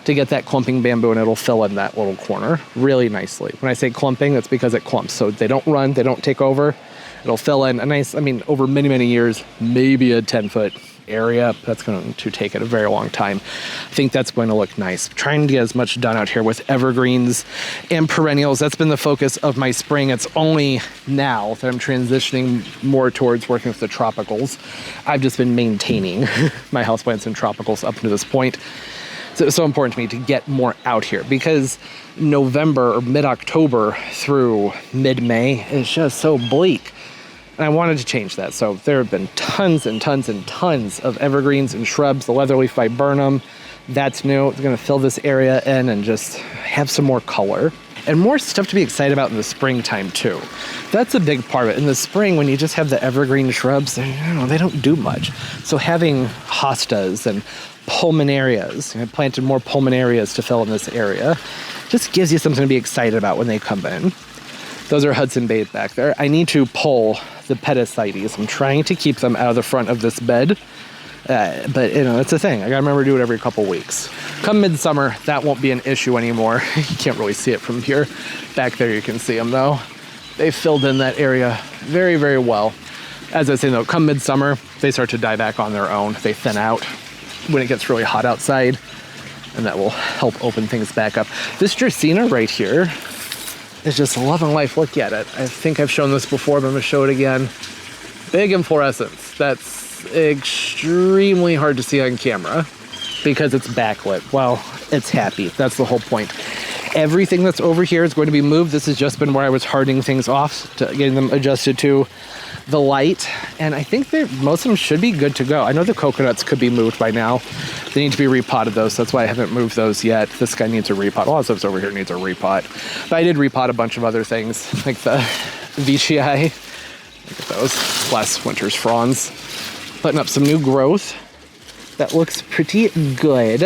to get that clumping bamboo, and it'll fill in that little corner really nicely. When I say clumping, that's because it clumps. So they don't run, they don't take over. It'll fill in a nice, I mean, over many, many years, maybe a 10-foot area. That's going to take it a very long time. I think that's going to look nice. Trying to get as much done out here with evergreens and perennials. That's been the focus of my spring. It's only now that I'm transitioning more towards working with the tropicals. I've just been maintaining my houseplants and tropicals up to this point. It's So it's so important to me to get more out here because November or mid-October through mid-May is just so bleak. And I wanted to change that. So there have been tons and tons and tons of evergreens and shrubs. The leatherleaf viburnum, that's new. It's going to fill this area in and just have some more color. And more stuff to be excited about in the springtime too. That's a big part of it. In the spring, when you just have the evergreen shrubs, they don't do much. So having hostas and pulmonarias, I planted more pulmonarias to fill in this area, just gives you something to be excited about when they come in. Those are Hudson Bay back there. I need to pull the Petasites. I'm trying to keep them out of the front of this bed. But it's a thing. I gotta remember to do it every couple weeks. Come midsummer, that won't be an issue anymore. You can't really see it from here. Back there you can see them though. They filled in that area very, very well. As I say though, come midsummer, they start to die back on their own. They thin out when it gets really hot outside, and that will help open things back up. This Dracaena right here is just loving life. Look at it. I think I've shown this before, but I'm gonna show it again. Big inflorescence. That's extremely hard to see on camera because it's backlit. Well, it's happy. That's the whole point. Everything that's over here is going to be moved. This has just been where I was hardening things off, to getting them adjusted to the light. And I think most of them should be good to go. I know the coconuts could be moved by now. They need to be repotted though, so that's why I haven't moved those yet. This guy needs a repot. A lot of stuff over here needs a repot. But I did repot a bunch of other things, like the Veitchii. Look at those last winter's fronds. Putting up some new growth. That looks pretty good.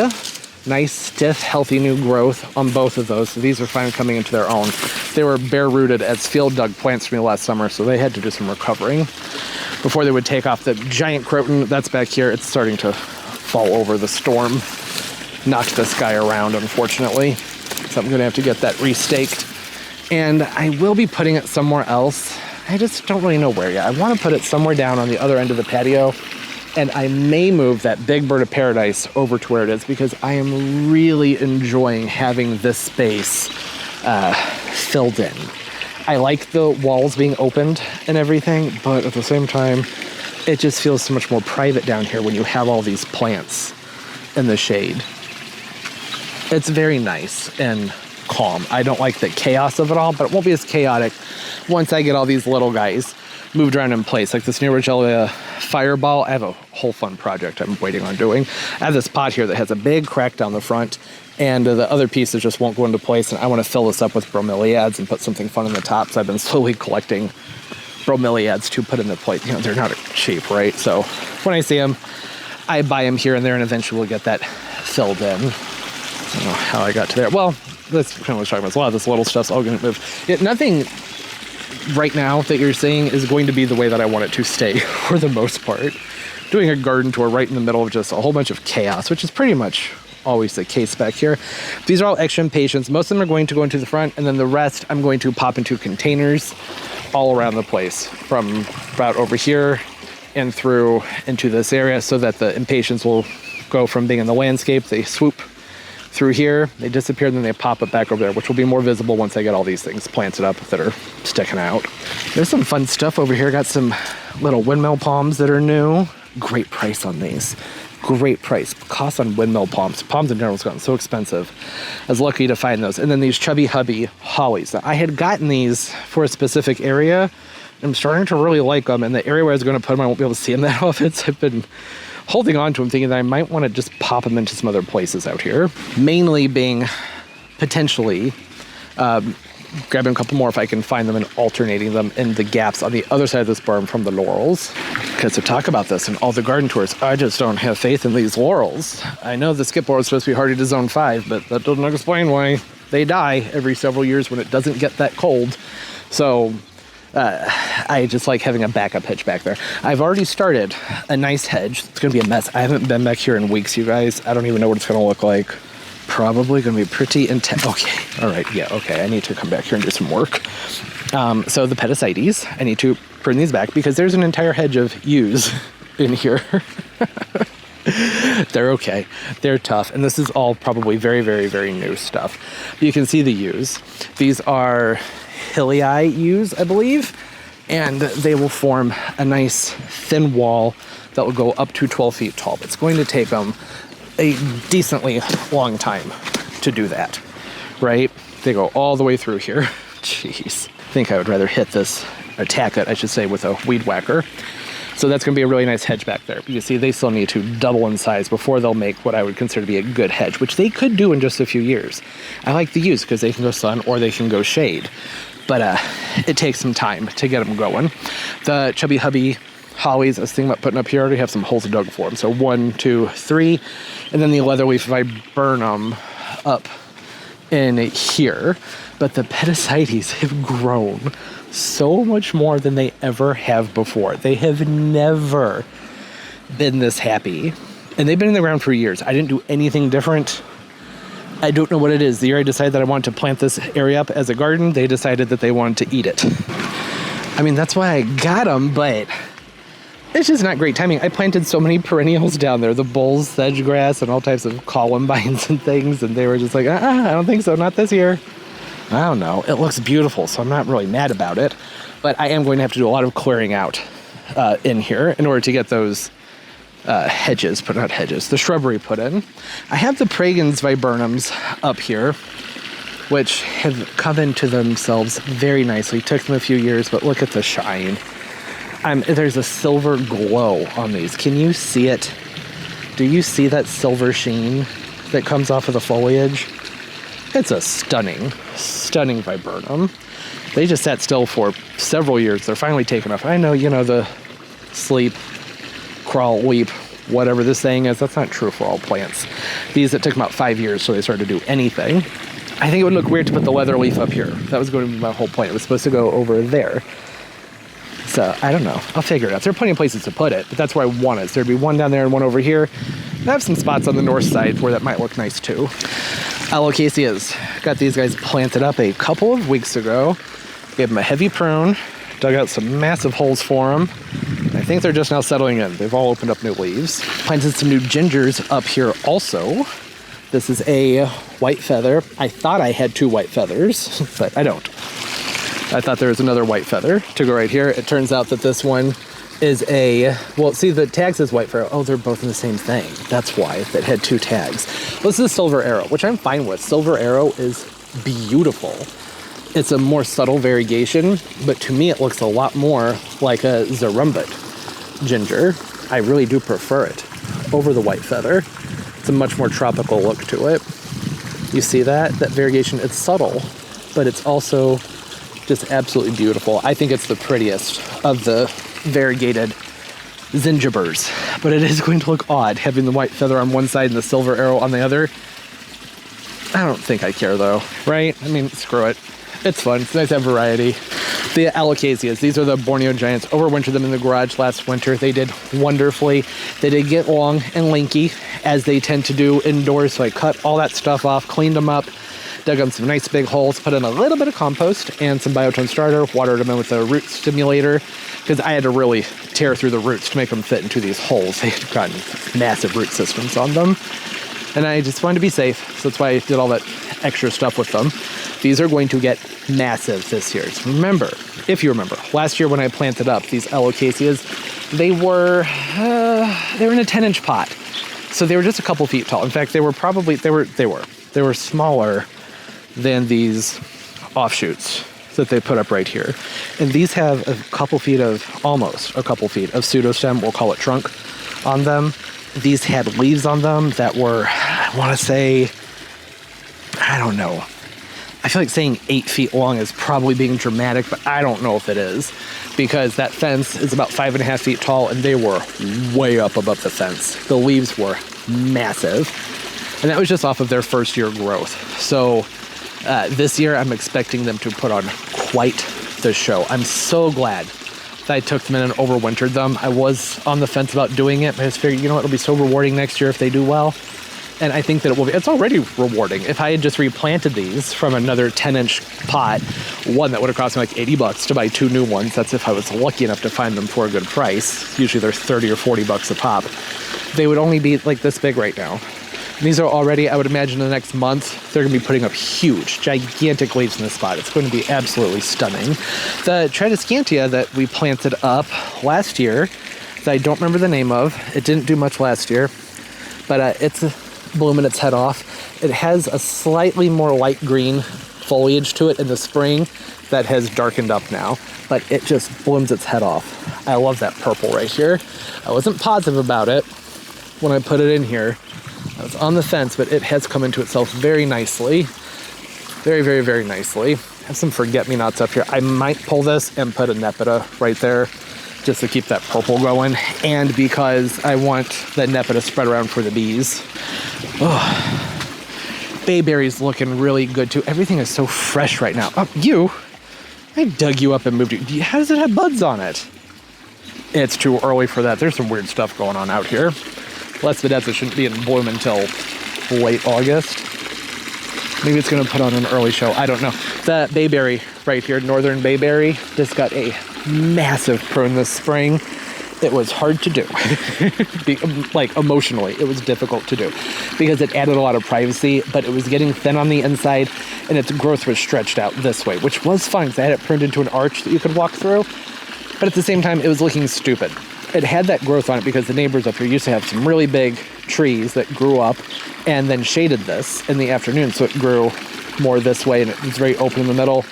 Nice, stiff, healthy new growth on both of those. So these are finally coming into their own. They were bare rooted as field dug plants for me last summer, so they had to do some recovering before they would take off. The giant croton that's back here, it's starting to fall over. The storm knocked this guy around, unfortunately. So I'm gonna have to get that restaked. And I will be putting it somewhere else. I just don't really know where yet. I want to put it somewhere down on the other end of the patio, and I may move that big bird of paradise over to where it is because I am really enjoying having this space filled in. I like the walls being opened and everything, but at the same time, it just feels so much more private down here when you have all these plants in the shade. It's very nice and calm. I don't like the chaos of it all, but it won't be as chaotic once I get all these little guys moved around in place. Like this Neurogelia fireball, I have a whole fun project I'm waiting on doing. I have this pot here that has a big crack down the front, and the other pieces just won't go into place, and I want to fill this up with bromeliads and put something fun in the top. So I've been slowly collecting bromeliads to put in the plate. They're not cheap, right? So when I see them, I buy them here and there, and eventually we'll get that filled in. I don't know how I got to there. Well, that's kind of what I was talking about. A lot of this little stuff's all going to move. Nothing right now that you're seeing is going to be the way that I want it to stay for the most part. Doing a garden tour right in the middle of just a whole bunch of chaos, which is pretty much always the case back here. These are all extra impatiens. Most of them are going to go into the front, and then the rest I'm going to pop into containers all around the place, from about over here and through into this area, so that the impatiens will go from being in the landscape, they swoop through here, they disappear, then they pop up back over there, which will be more visible once I get all these things planted up that are sticking out. There's some fun stuff over here. Got some little windmill palms that are new. Great price on these. Great price. Cost on windmill palms. Palms in general has gotten so expensive. I was lucky to find those. And then these chubby hubby hollies. Now, I had gotten these for a specific area. I'm starting to really like them. And the area where I was going to put them, I won't be able to see them that often. So I've been holding on to them, thinking that I might want to just pop them into some other places out here. Mainly being potentially grabbing a couple more if I can find them and alternating them in the gaps on the other side of this berm from the laurels. Because to talk about this in all the garden tours, I just don't have faith in these laurels. I know the skip laurel is supposed to be hardy to zone 5, but that doesn't explain why they die every several years when it doesn't get that cold. So I just like having a backup hedge back there. I've already started a nice hedge. It's going to be a mess. I haven't been back here in weeks, you guys. I don't even know what it's going to look like. Probably going to be pretty intense. Okay. All right. Yeah. Okay. I need to come back here and do some work. So the Petasites, I need to prune these back because there's an entire hedge of yews in here. They're okay. They're tough. And this is all probably very, very, very new stuff. You can see the yews. These are Hilii yews, I believe. And they will form a nice thin wall that will go up to 12 feet tall. It's going to take them a decently long time to do that, right? They go all the way through here. Jeez. I think I would rather hit this, attack it, I should say, with a weed whacker. So that's going to be a really nice hedge back there. You see, they still need to double in size before they'll make what I would consider to be a good hedge, which they could do in just a few years. I like the use because they can go sun or they can go shade. But it takes some time to get them going. The Chubby Hubby hollies I was thinking about putting up here, I already have some holes dug for them. So 1, 2, 3. And then the leatherleaf viburnum up in here. But the Petasites have grown so much more than they ever have before. They have never been this happy. And they've been in the ground for years. I didn't do anything different. I don't know what it is. The year I decided that I wanted to plant this area up as a garden, they decided that they wanted to eat it. I mean, that's why I got them, but it's just not great timing. I planted so many perennials down there, the bull's sedge grass and all types of columbines and things, and they were just like, I don't think so, not this year. I don't know. It looks beautiful, so I'm not really mad about it. But I am going to have to do a lot of clearing out in here in order to get those hedges, but not hedges, the shrubbery put in. I have the Pragens viburnums up here, which have come into themselves very nicely. Took them a few years, but look at the shine. There's a silver glow on these. Can you see it? Do you see that silver sheen that comes off of the foliage? It's a stunning, stunning viburnum. They just sat still for several years. They're finally taken off. I know, you know, the sleep, crawl, leap, whatever this saying is, that's not true for all plants. These, it took about 5 years so they started to do anything. I think it would look weird to put the leather leaf up here. That was going to be my whole point. It was supposed to go over there. So, I don't know. I'll figure it out. There are plenty of places to put it, but that's where I want it. So there'd be one down there and one over here. I have some spots on the north side where that might look nice too. Alocasias. Got these guys planted up a couple of weeks ago. Gave them a heavy prune. Dug out some massive holes for them. I think they're just now settling in. They've all opened up new leaves. Planted some new gingers up here also. This is a white feather. I thought I had 2 white feathers, but I don't. I thought there was another white feather to go right here. It turns out that this one is a, well, see, the tag says white feather. Oh, they're both in the same thing. That's why it had 2 tags. Well, this is Silver Arrow, which I'm fine with. Silver Arrow is beautiful. It's a more subtle variegation, but to me it looks a lot more like a Zarumbit ginger. I really do prefer it over the white feather. It's a much more tropical look to it. You see that? That variegation, it's subtle, but it's also just absolutely beautiful. I think it's the prettiest of the variegated zingibers, but it is going to look odd having the white feather on one side and the silver arrow on the other. I don't think I care though, right? I mean, screw it. It's fun. It's nice to have variety. The Alocasias, these are the Borneo Giants. Overwintered them in the garage last winter. They did wonderfully. They did get long and lanky, as they tend to do indoors, so I cut all that stuff off, cleaned them up, dug them some nice big holes, put in a little bit of compost and some biotone starter, watered them in with a root stimulator, because I had to really tear through the roots to make them fit into these holes. They had gotten massive root systems on them. And I just wanted to be safe, so that's why I did all that extra stuff with them. These are going to get massive this year. So remember, if you remember, last year when I planted up these Alocasias, they were in a 10-inch pot. So they were just a couple feet tall. In fact, they were smaller than these offshoots that they put up right here. And these have almost a couple feet of pseudostem, we'll call it trunk, on them. These had leaves on them that were, I want to say, I don't know. I feel like saying 8 feet long is probably being dramatic, but I don't know if it is, because that fence is about 5.5 feet tall and they were way up above the fence. The leaves were massive, and that was just off of their first year growth. So this year I'm expecting them to put on quite the show. I'm so glad that I took them in and overwintered them. I was on the fence about doing it, but I just figured, you know what, it'll be so rewarding next year if they do well. And I think that it will be. It's already rewarding. If I had just replanted these from another 10-inch pot, one that would have cost me like $80 to buy 2 new ones, that's if I was lucky enough to find them for a good price. Usually they're $30 or $40 a pop. They would only be like this big right now. These are already, I would imagine in the next month, they're going to be putting up huge, gigantic leaves in this spot. It's going to be absolutely stunning. The Tradescantia that we planted up last year, that I don't remember the name of, it didn't do much last year, but it's blooming its head off. It has a slightly more light green foliage to it in the spring that has darkened up now, but it just blooms its head off. I love that purple right here. I wasn't positive about it when I put it in here. I was on the fence, but it has come into itself very nicely. Very, very, very nicely. I have some forget-me-nots up here. I might pull this and put a nepeta right there just to keep that purple going, and because I want that nepeta spread around for the bees. Oh, bayberry's looking really good too. Everything is so fresh right now. Oh, I dug you up and moved you. How does it have buds on it? It's too early for that. There's some weird stuff going on out here. Lespedeza shouldn't be in bloom until late August. Maybe it's going to put on an early show. I don't know. The bayberry right here, northern bayberry, just got a massive prune this spring. It was hard to do. Like emotionally, it was difficult to do because it added a lot of privacy, but it was getting thin on the inside and its growth was stretched out this way, which was fine because I had it pruned into an arch that you could walk through. But at the same time, it was looking stupid. It had that growth on it because the neighbors up here used to have some really big trees that grew up and then shaded this in the afternoon. So it grew more this way and it was very open in the middle.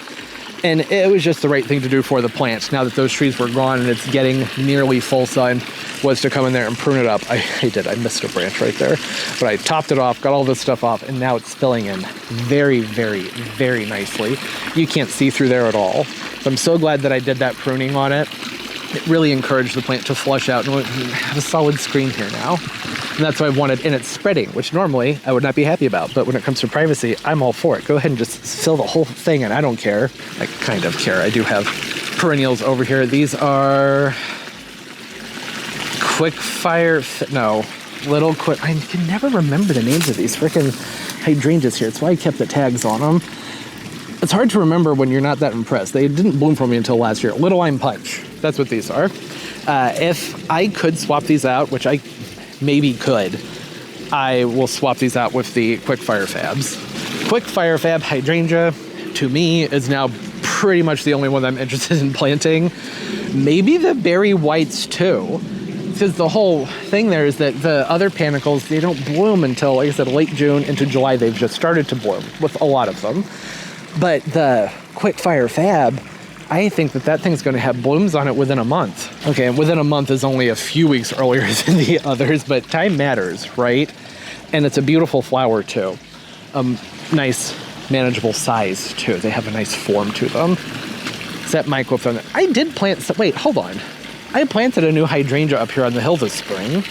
And it was just the right thing to do for the plant. Now that those trees were gone and it's getting nearly full sun, was to come in there and prune it up. I did. I missed a branch right there. But I topped it off, got all this stuff off, and now it's filling in very, very, very nicely. You can't see through there at all. So I'm so glad that I did that pruning on it. It really encouraged the plant to flush out and have a solid screen here now. And that's what I wanted. And it's spreading, which normally I would not be happy about. But when it comes to privacy, I'm all for it. Go ahead and just fill the whole thing and I don't care. I kind of care. I do have perennials over here. These are I can never remember the names of these freaking hydrangeas here. It's why I kept the tags on them. It's hard to remember when you're not that impressed. They didn't bloom for me until last year. Little Lime Punch. That's what these are. If I could swap these out, which I maybe could, I will swap these out with the Quickfire Fabs. Quickfire Fab Hydrangea, to me, is now pretty much the only one that I'm interested in planting. Maybe the Berry Whites, too. Because the whole thing there is that the other panicles, they don't bloom until, like I said, late June into July. They've just started to bloom with a lot of them. But the Quickfire Fab, I think that thing's going to have blooms on it within a month. Okay, and within a month is only a few weeks earlier than the others, but time matters, right? And it's a beautiful flower, too. Nice, manageable size, too. They have a nice form to them. Set microphone. I did plant... Wait, hold on. I planted a new hydrangea up here on the hill this spring.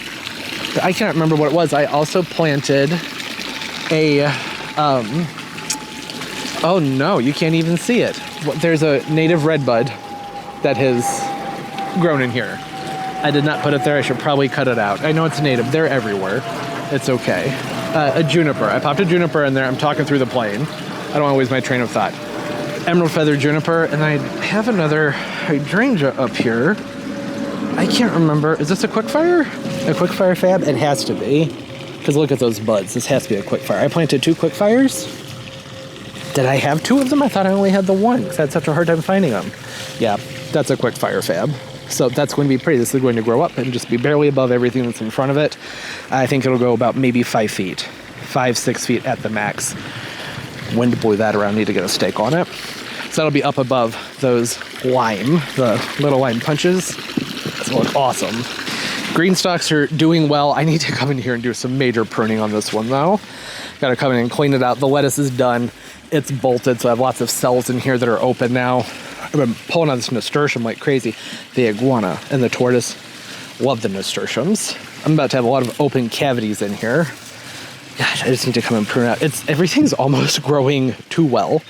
I can't remember what it was. I also planted a... oh no, you can't even see it. There's a native redbud that has grown in here. I did not put it there. I should probably cut it out. I know it's native. They're everywhere. It's okay. A juniper. I popped a juniper in there. I'm talking through the plane. I don't want to lose my train of thought. Emerald feather juniper, and I have another hydrangea up here. I can't remember. Is this a Quickfire? A Quickfire Fab? It has to be. Because look at those buds. This has to be a Quickfire. I planted 2 Quickfires. Did I have 2 of them? I thought I only had the 1 because I had such a hard time finding them. Yeah, that's a Quickfire Fab. So that's going to be pretty. This is going to grow up and just be barely above everything that's in front of it. I think it'll go about maybe 5 feet. 5-6 feet at the max. Wind blew that around. Need to get a stake on it. So that'll be up above those lime, the little lime punches. This will look awesome. Green stalks are doing well. I need to come in here and do some major pruning on this one though. Got to come in and clean it out. The lettuce is done. It's bolted, so I have lots of cells in here that are open now. I've been pulling on this nasturtium like crazy. The iguana and the tortoise love the nasturtiums. I'm about to have a lot of open cavities in here. Gosh, I just need to come and prune out. Everything's almost growing too well,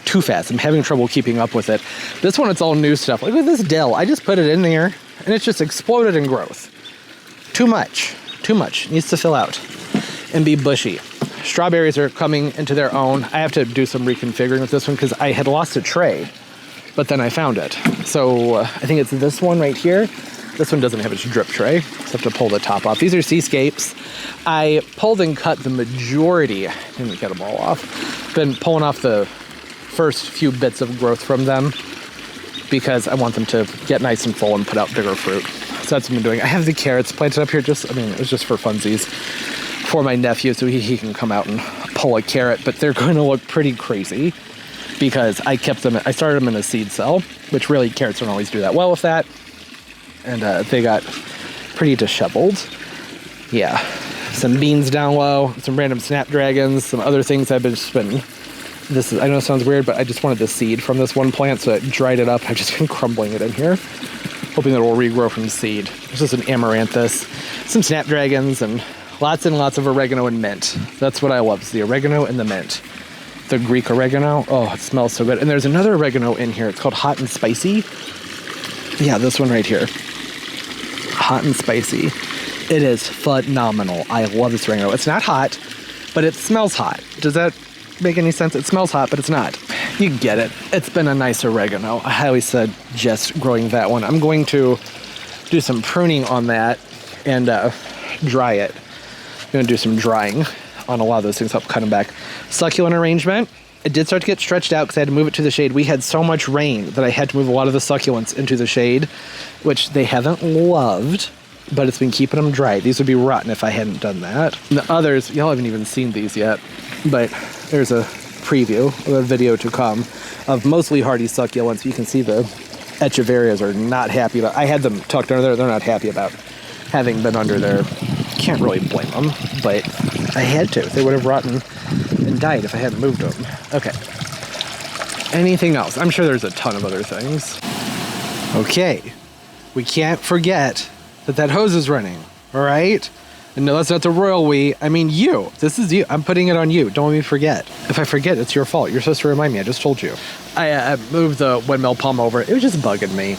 too fast. I'm having trouble keeping up with it. This one, it's all new stuff. Look at this dill. I just put it in there, and it's just exploded in growth. Too much. It needs to fill out and be bushy. Strawberries are coming into their own. I have to do some reconfiguring with this one because I had lost a tray, but then I found it. So I think it's this one right here. This one doesn't have its drip tray, so I have to pull the top off. These are seascapes. I pulled and cut the majority. I didn't get them all off. Been pulling off the first few bits of growth from them because I want them to get nice and full and put out bigger fruit. So that's what I'm doing. I have the carrots planted up here it was just for funsies. for my nephew so he can come out and pull a carrot, but they're going to look pretty crazy because I started them in a seed cell, which really carrots don't always do that well with that. And they got pretty disheveled. Yeah, some beans down low, some random snapdragons, some other things I've been spinning. I know it sounds weird, but I just wanted the seed from this one plant, so it dried it up. I've just been crumbling it in here, hoping that it will regrow from seed. There's just an amaranthus, some snapdragons, and lots of oregano and mint. That's what I love, is the oregano and the mint. The Greek oregano, oh, it smells so good. And there's another oregano in here. It's called Hot and Spicy. Yeah, this one right here. Hot and Spicy. It is phenomenal. I love this oregano. It's not hot, but it smells hot. Does that make any sense? It smells hot, but it's not. You get it. It's been a nice oregano. I highly suggest growing that one. I'm going to do some pruning on that and dry it. I'm going to do some drying on a lot of those things, help cut them back. Succulent arrangement. It did start to get stretched out because I had to move it to the shade. We had so much rain that I had to move a lot of the succulents into the shade, which they haven't loved, but it's been keeping them dry. These would be rotten if I hadn't done that. And the others, y'all haven't even seen these yet, but there's a preview of a video to come of mostly hardy succulents. You can see the echeverias are not happy about. I had them tucked under there. They're not happy about having been under there. Can't really blame them, but I had to. They would have rotten and died if I hadn't moved them. Okay. Anything else? I'm sure there's a ton of other things. Okay. We can't forget that hose is running, all right? And no, that's not the royal we. I mean you. This is you. I'm putting it on you. Don't let me forget. If I forget, it's your fault. You're supposed to remind me. I just told you. I moved the windmill pump over. It was just bugging me.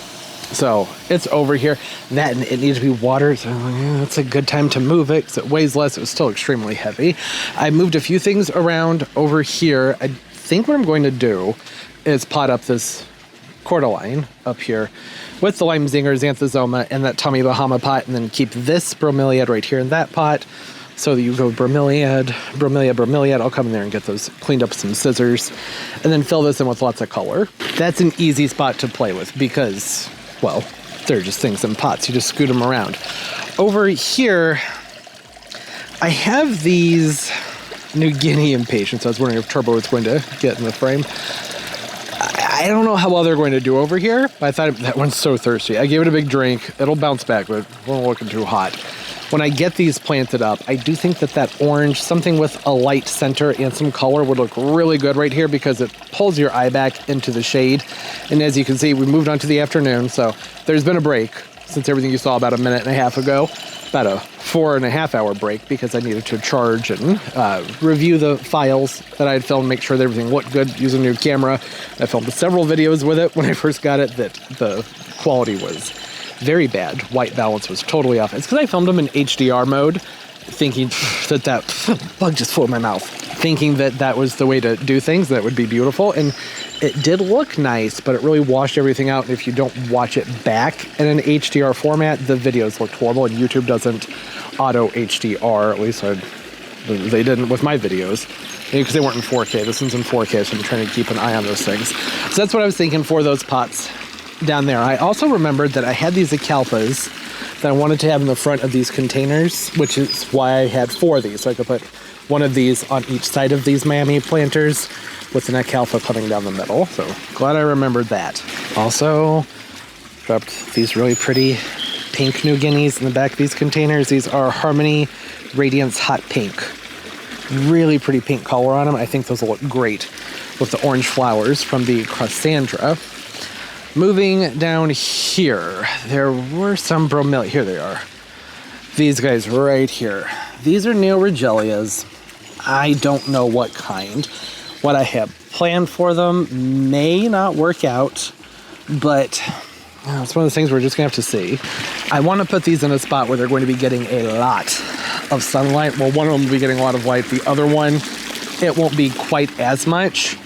So it's over here. That and it needs to be watered. So yeah, it's a good time to move it because it weighs less. It was still extremely heavy. I moved a few things around over here. I think what I'm going to do is pot up this cordyline up here with the lime zinger, Zanthsoma, and that Tommy Bahama pot, and then keep this bromeliad right here in that pot. So that you go bromeliad. I'll come in there and get those cleaned up with some scissors, and then fill this in with lots of color. That's an easy spot to play with because, well, they're just things in pots. You just scoot them around. Over here, I have these New Guinea impatiens. I was wondering if Turbo was going to get in the frame. I don't know how well they're going to do over here, but I thought that one's so thirsty. I gave it a big drink. It'll bounce back, but it won't looking too hot. When I get these planted up, I do think that orange, something with a light center and some color would look really good right here because it pulls your eye back into the shade. And as you can see, we moved on to the afternoon, so there's been a break since everything you saw about a minute and a half ago. About a 4.5 hour break because I needed to charge and review the files that I had filmed, make sure that everything looked good, use a new camera. I filmed several videos with it when I first got it that the quality was very bad. White balance was totally off. It's because I filmed them in HDR mode, thinking that bug just flew in my mouth, thinking that was the way to do things, that would be beautiful. And it did look nice, but it really washed everything out. And if you don't watch it back in an HDR format, the videos looked horrible, and YouTube doesn't auto HDR, at least they didn't with my videos, because they weren't in 4K. This one's in 4K, so I'm trying to keep an eye on those things. So that's what I was thinking for those pots down there. I also remembered that I had these Acalphas that I wanted to have in the front of these containers, which is why I had 4 of these. So I could put one of these on each side of these Miami planters with an Acalpha coming down the middle. So glad I remembered that. Also dropped these really pretty pink New Guineas in the back of these containers. These are Harmony Radiance Hot Pink. Really pretty pink color on them. I think those will look great with the orange flowers from the Crossandra. Moving down here, there were some bromeliads. Here they are. These guys right here. These are Neoregelias. I don't know what kind. What I have planned for them may not work out, but it's one of those things we're just going to have to see. I want to put these in a spot where they're going to be getting a lot of sunlight. Well, one of them will be getting a lot of light. The other one, it won't be quite as much.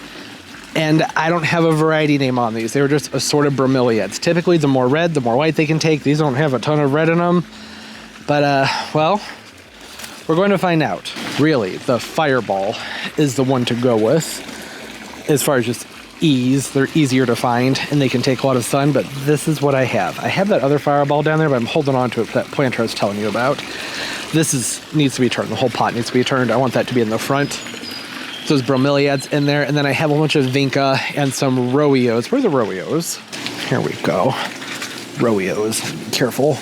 And I don't have a variety name on these. They were just assorted bromeliads. Typically, the more red, the more white they can take. These don't have a ton of red in them. But, well, we're going to find out. Really, the Fireball is the one to go with. As far as just ease, they're easier to find, and they can take a lot of sun. But this is what I have. I have that other Fireball down there, but I'm holding on to it for that planter I was telling you about. needs to be turned. The whole pot needs to be turned. I want that to be in the front. Those bromeliads in there. And then I have a bunch of vinca and some roeos. Where are the roeos? Here we go. Roeos. Be careful.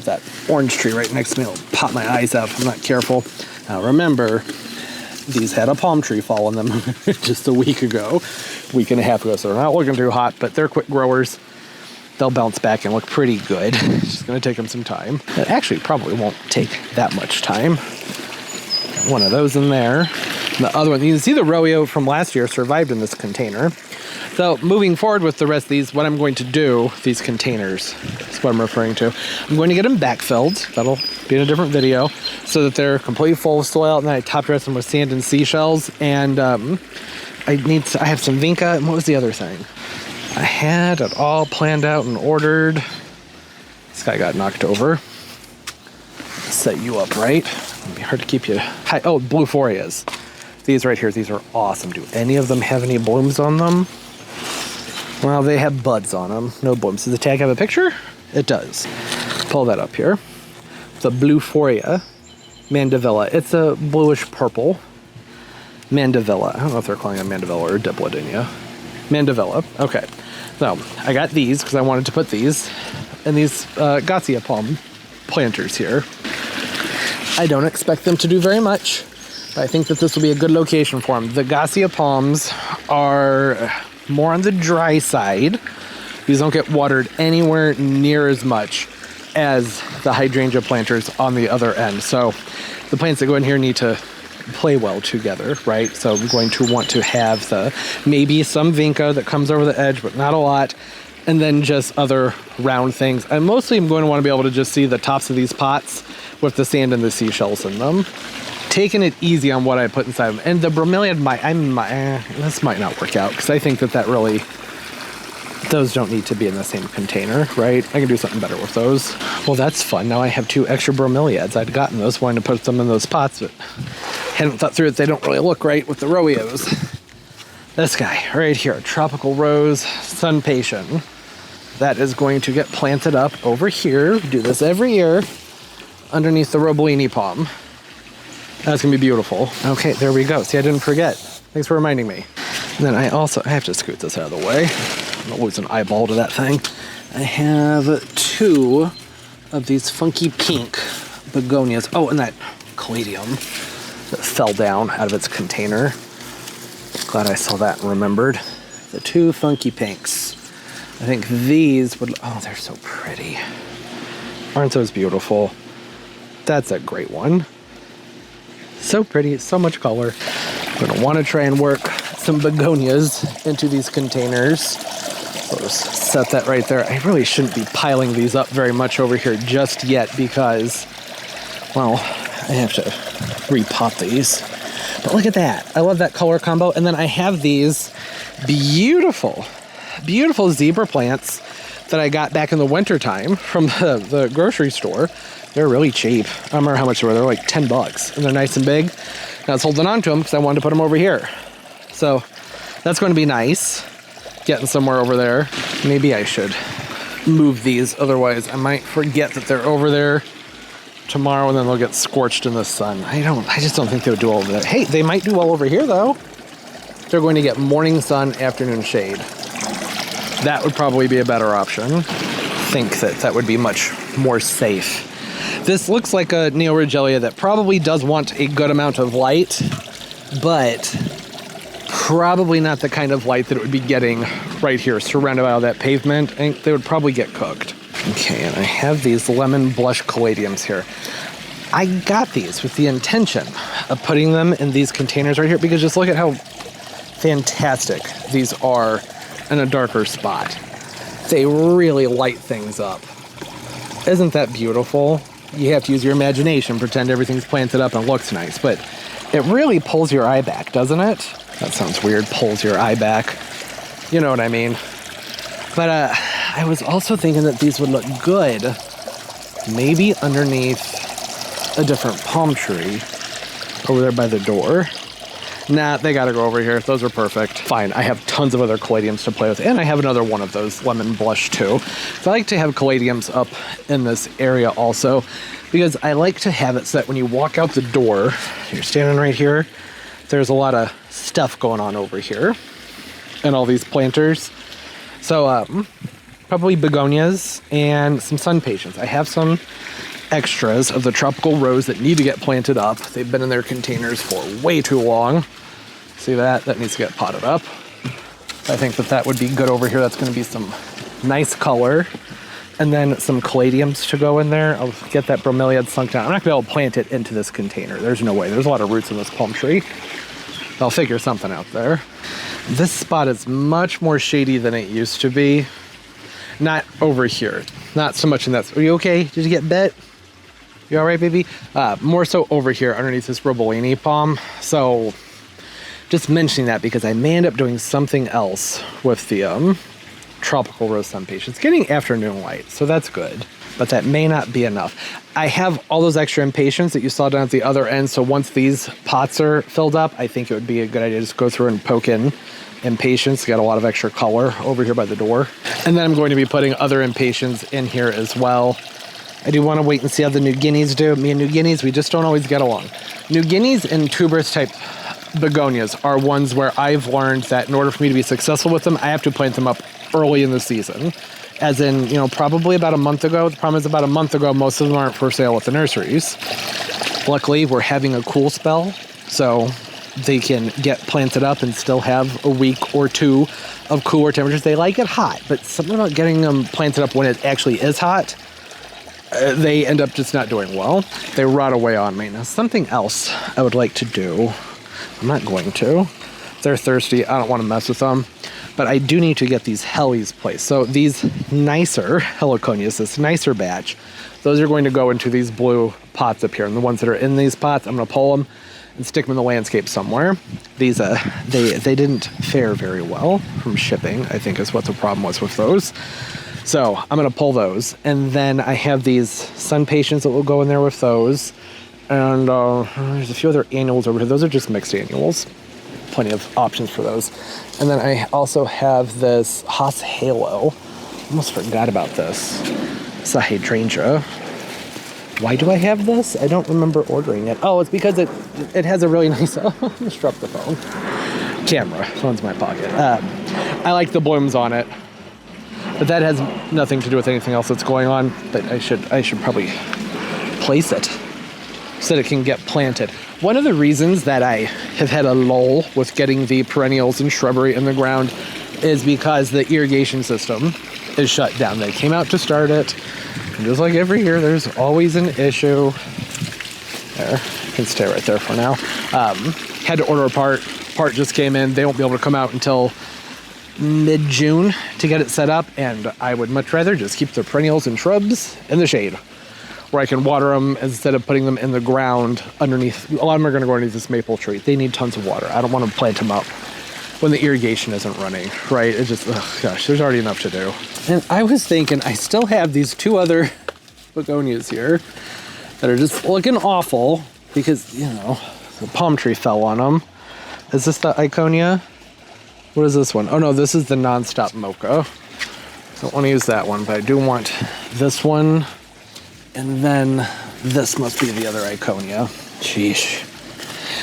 That orange tree right next to me will pop my eyes out if I'm not careful. Now remember, these had a palm tree fall on them just a week and a half ago. So they're not looking too hot, but they're quick growers. They'll bounce back and look pretty good. It's just gonna take them some time. It actually probably won't take that much time. One of those in there. The other one, you can see the roeo from last year survived in this container. So moving forward with the rest of these, what I'm going to do, these containers, is what I'm referring to. I'm going to get them backfilled. That'll be in a different video, so that they're completely full of soil, and then I top dress them with sand and seashells. And I have some vinca, and what was the other thing? I had it all planned out and ordered. This guy got knocked over. Set you up right. It'll be hard to keep you high. Oh, blue phorias. These right here, these are awesome. Do any of them have any blooms on them? Well, they have buds on them, no blooms. Does the tag have a picture? It does. Pull that up here. The blue phoria mandevilla. It's a bluish purple mandevilla. I don't know if they're calling it mandevilla or diplodynia. Mandevilla. Okay. So I got these because I wanted to put these in these Gossia palm planters here. I don't expect them to do very much, but I think that this will be a good location for them. The Gossia palms are more on the dry side. These don't get watered anywhere near as much as the hydrangea planters on the other end. So the plants that go in here need to play well together, right? So I'm going to want to have maybe some vinca that comes over the edge, but not a lot. And then just other round things. And mostly I'm going to want to be able to just see the tops of these pots with the sand and the seashells in them. Taking it easy on what I put inside them. And the bromeliad this might not work out, because I think that really, those don't need to be in the same container, right? I can do something better with those. Well, that's fun. Now I have 2 extra bromeliads. I'd gotten those, wanting to put them in those pots, but hadn't thought through it. They don't really look right with the roeos. This guy right here, tropical rose, sun patient. That is going to get planted up over here. Do this every year underneath the Robolini palm. That's gonna be beautiful. Okay, there we go. See, I didn't forget. Thanks for reminding me. And then I have to scoot this out of the way. I'm gonna lose an eyeball to that thing. I have 2 of these funky pink begonias. Oh, and that Coladium that fell down out of its container. Glad I saw that and remembered. The 2 funky pinks. I think these would, oh, they're so pretty. Aren't those beautiful? That's a great one. So pretty, so much color. I'm gonna wanna try and work some begonias into these containers. So just set that right there. I really shouldn't be piling these up very much over here just yet because, well, I have to repot these. But look at that. I love that color combo. And then I have these beautiful zebra plants that I got back in the winter time from the grocery store. They're really cheap. I don't remember how much they were. They're like $10 and they're nice and big. And I was holding on to them because I wanted to put them over here. So that's going to be nice. Getting somewhere over there. Maybe I should move these. Otherwise I might forget that they're over there tomorrow and then they'll get scorched in the sun. I just don't think they would do well over there. Hey, they might do well over here though. They're going to get morning sun, afternoon shade. That would probably be a better option. I think that would be much more safe. This looks like a Neoregelia that probably does want a good amount of light, but probably not the kind of light that it would be getting right here, surrounded by all that pavement. I think they would probably get cooked. Okay, and I have these lemon blush caladiums here. I got these with the intention of putting them in these containers right here, because just look at how fantastic these are in a darker spot. They really light things up. Isn't that beautiful? You have to use your imagination, pretend everything's planted up and looks nice, but it really pulls your eye back, doesn't it? That sounds weird, pulls your eye back. You know what I mean. But I was also thinking that these would look good maybe underneath a different palm tree over there by the door. Nah, they gotta go over here. Those are perfect. Fine, I have tons of other caladiums to play with, and I have another one of those lemon blush too. So I like to have caladiums up in this area also, because I like to have it so that when you walk out the door, you're standing right here, there's a lot of stuff going on over here, and all these planters. So probably begonias and some sun patience. I have some extras of the tropical rose that need to get planted up. They've been in their containers for way too long. See that? That needs to get potted up. I think that that would be good over here. That's going to be some nice color. And then some caladiums to go in there. I'll get that bromeliad sunk down. I'm not going to be able to plant it into this container. There's no way. There's a lot of roots in this palm tree. I'll figure something out there. This spot is much more shady than it used to be. Not over here. Not so much in that. Are you okay? Did you get bit? You all right, baby? More so over here underneath this Robolini palm. So just mentioning that because I may end up doing something else with the tropical rose sun patience. It's getting afternoon light, so that's good. But that may not be enough. I have all those extra impatiens that you saw down at the other end. So once these pots are filled up, I think it would be a good idea to just go through and poke in impatiens. Got a lot of extra color over here by the door. And then I'm going to be putting other impatiens in here as well. I do want to wait and see how the New Guineas do. Me and New Guineas, we just don't always get along. New Guineas and tuberous type begonias are ones where I've learned that in order for me to be successful with them, I have to plant them up early in the season. As in, you know, probably about a month ago. The problem is about a month ago, most of them aren't for sale at the nurseries. Luckily, we're having a cool spell, so they can get planted up and still have a week or two of cooler temperatures. They like it hot, but something about getting them planted up when it actually is hot, they end up just not doing well. They rot away on me. Now, something else I would like to do, I'm not going to. They're thirsty. I don't want to mess with them. But I do need to get these helis placed. So these nicer heliconias, this nicer batch, those are going to go into these blue pots up here. And the ones that are in these pots, I'm going to pull them and stick them in the landscape somewhere. These, they didn't fare very well from shipping, I think is what the problem was with those. So I'm going to pull those. And then I have these sun patience that will go in there with those. And there's a few other annuals over here. Those are just mixed annuals. Plenty of options for those. And then I also have this Haas Halo. Almost forgot about this. It's a hydrangea. Why do I have this? I don't remember ordering it. Oh, it's because it has a really nice... Oh, just dropped the phone. Camera. Phone's in my pocket. I like the blooms on it. But that has nothing to do with anything else that's going on. But I should probably place it so that it can get planted. One of the reasons that I have had a lull with getting the perennials and shrubbery in the ground is because the irrigation system is shut down. They came out to start it, and just like every year, there's always an issue. There, you can stay right there for now. Had to order a part just came in. They won't be able to come out until mid-June to get it set up, and I would much rather just keep the perennials and shrubs in the shade, where I can water them instead of putting them in the ground underneath. A lot of them are going to go underneath this maple tree. They need tons of water. I don't want to plant them up when the irrigation isn't running, right? It just, oh gosh, there's already enough to do. And I was thinking, I still have these two other begonias here that are just looking awful because, you know, the palm tree fell on them. Is this the Iconia? What is this one? Oh no, this is the Nonstop Mocha. Don't want to use that one, but I do want this one. And then this must be the other Iconia. Sheesh.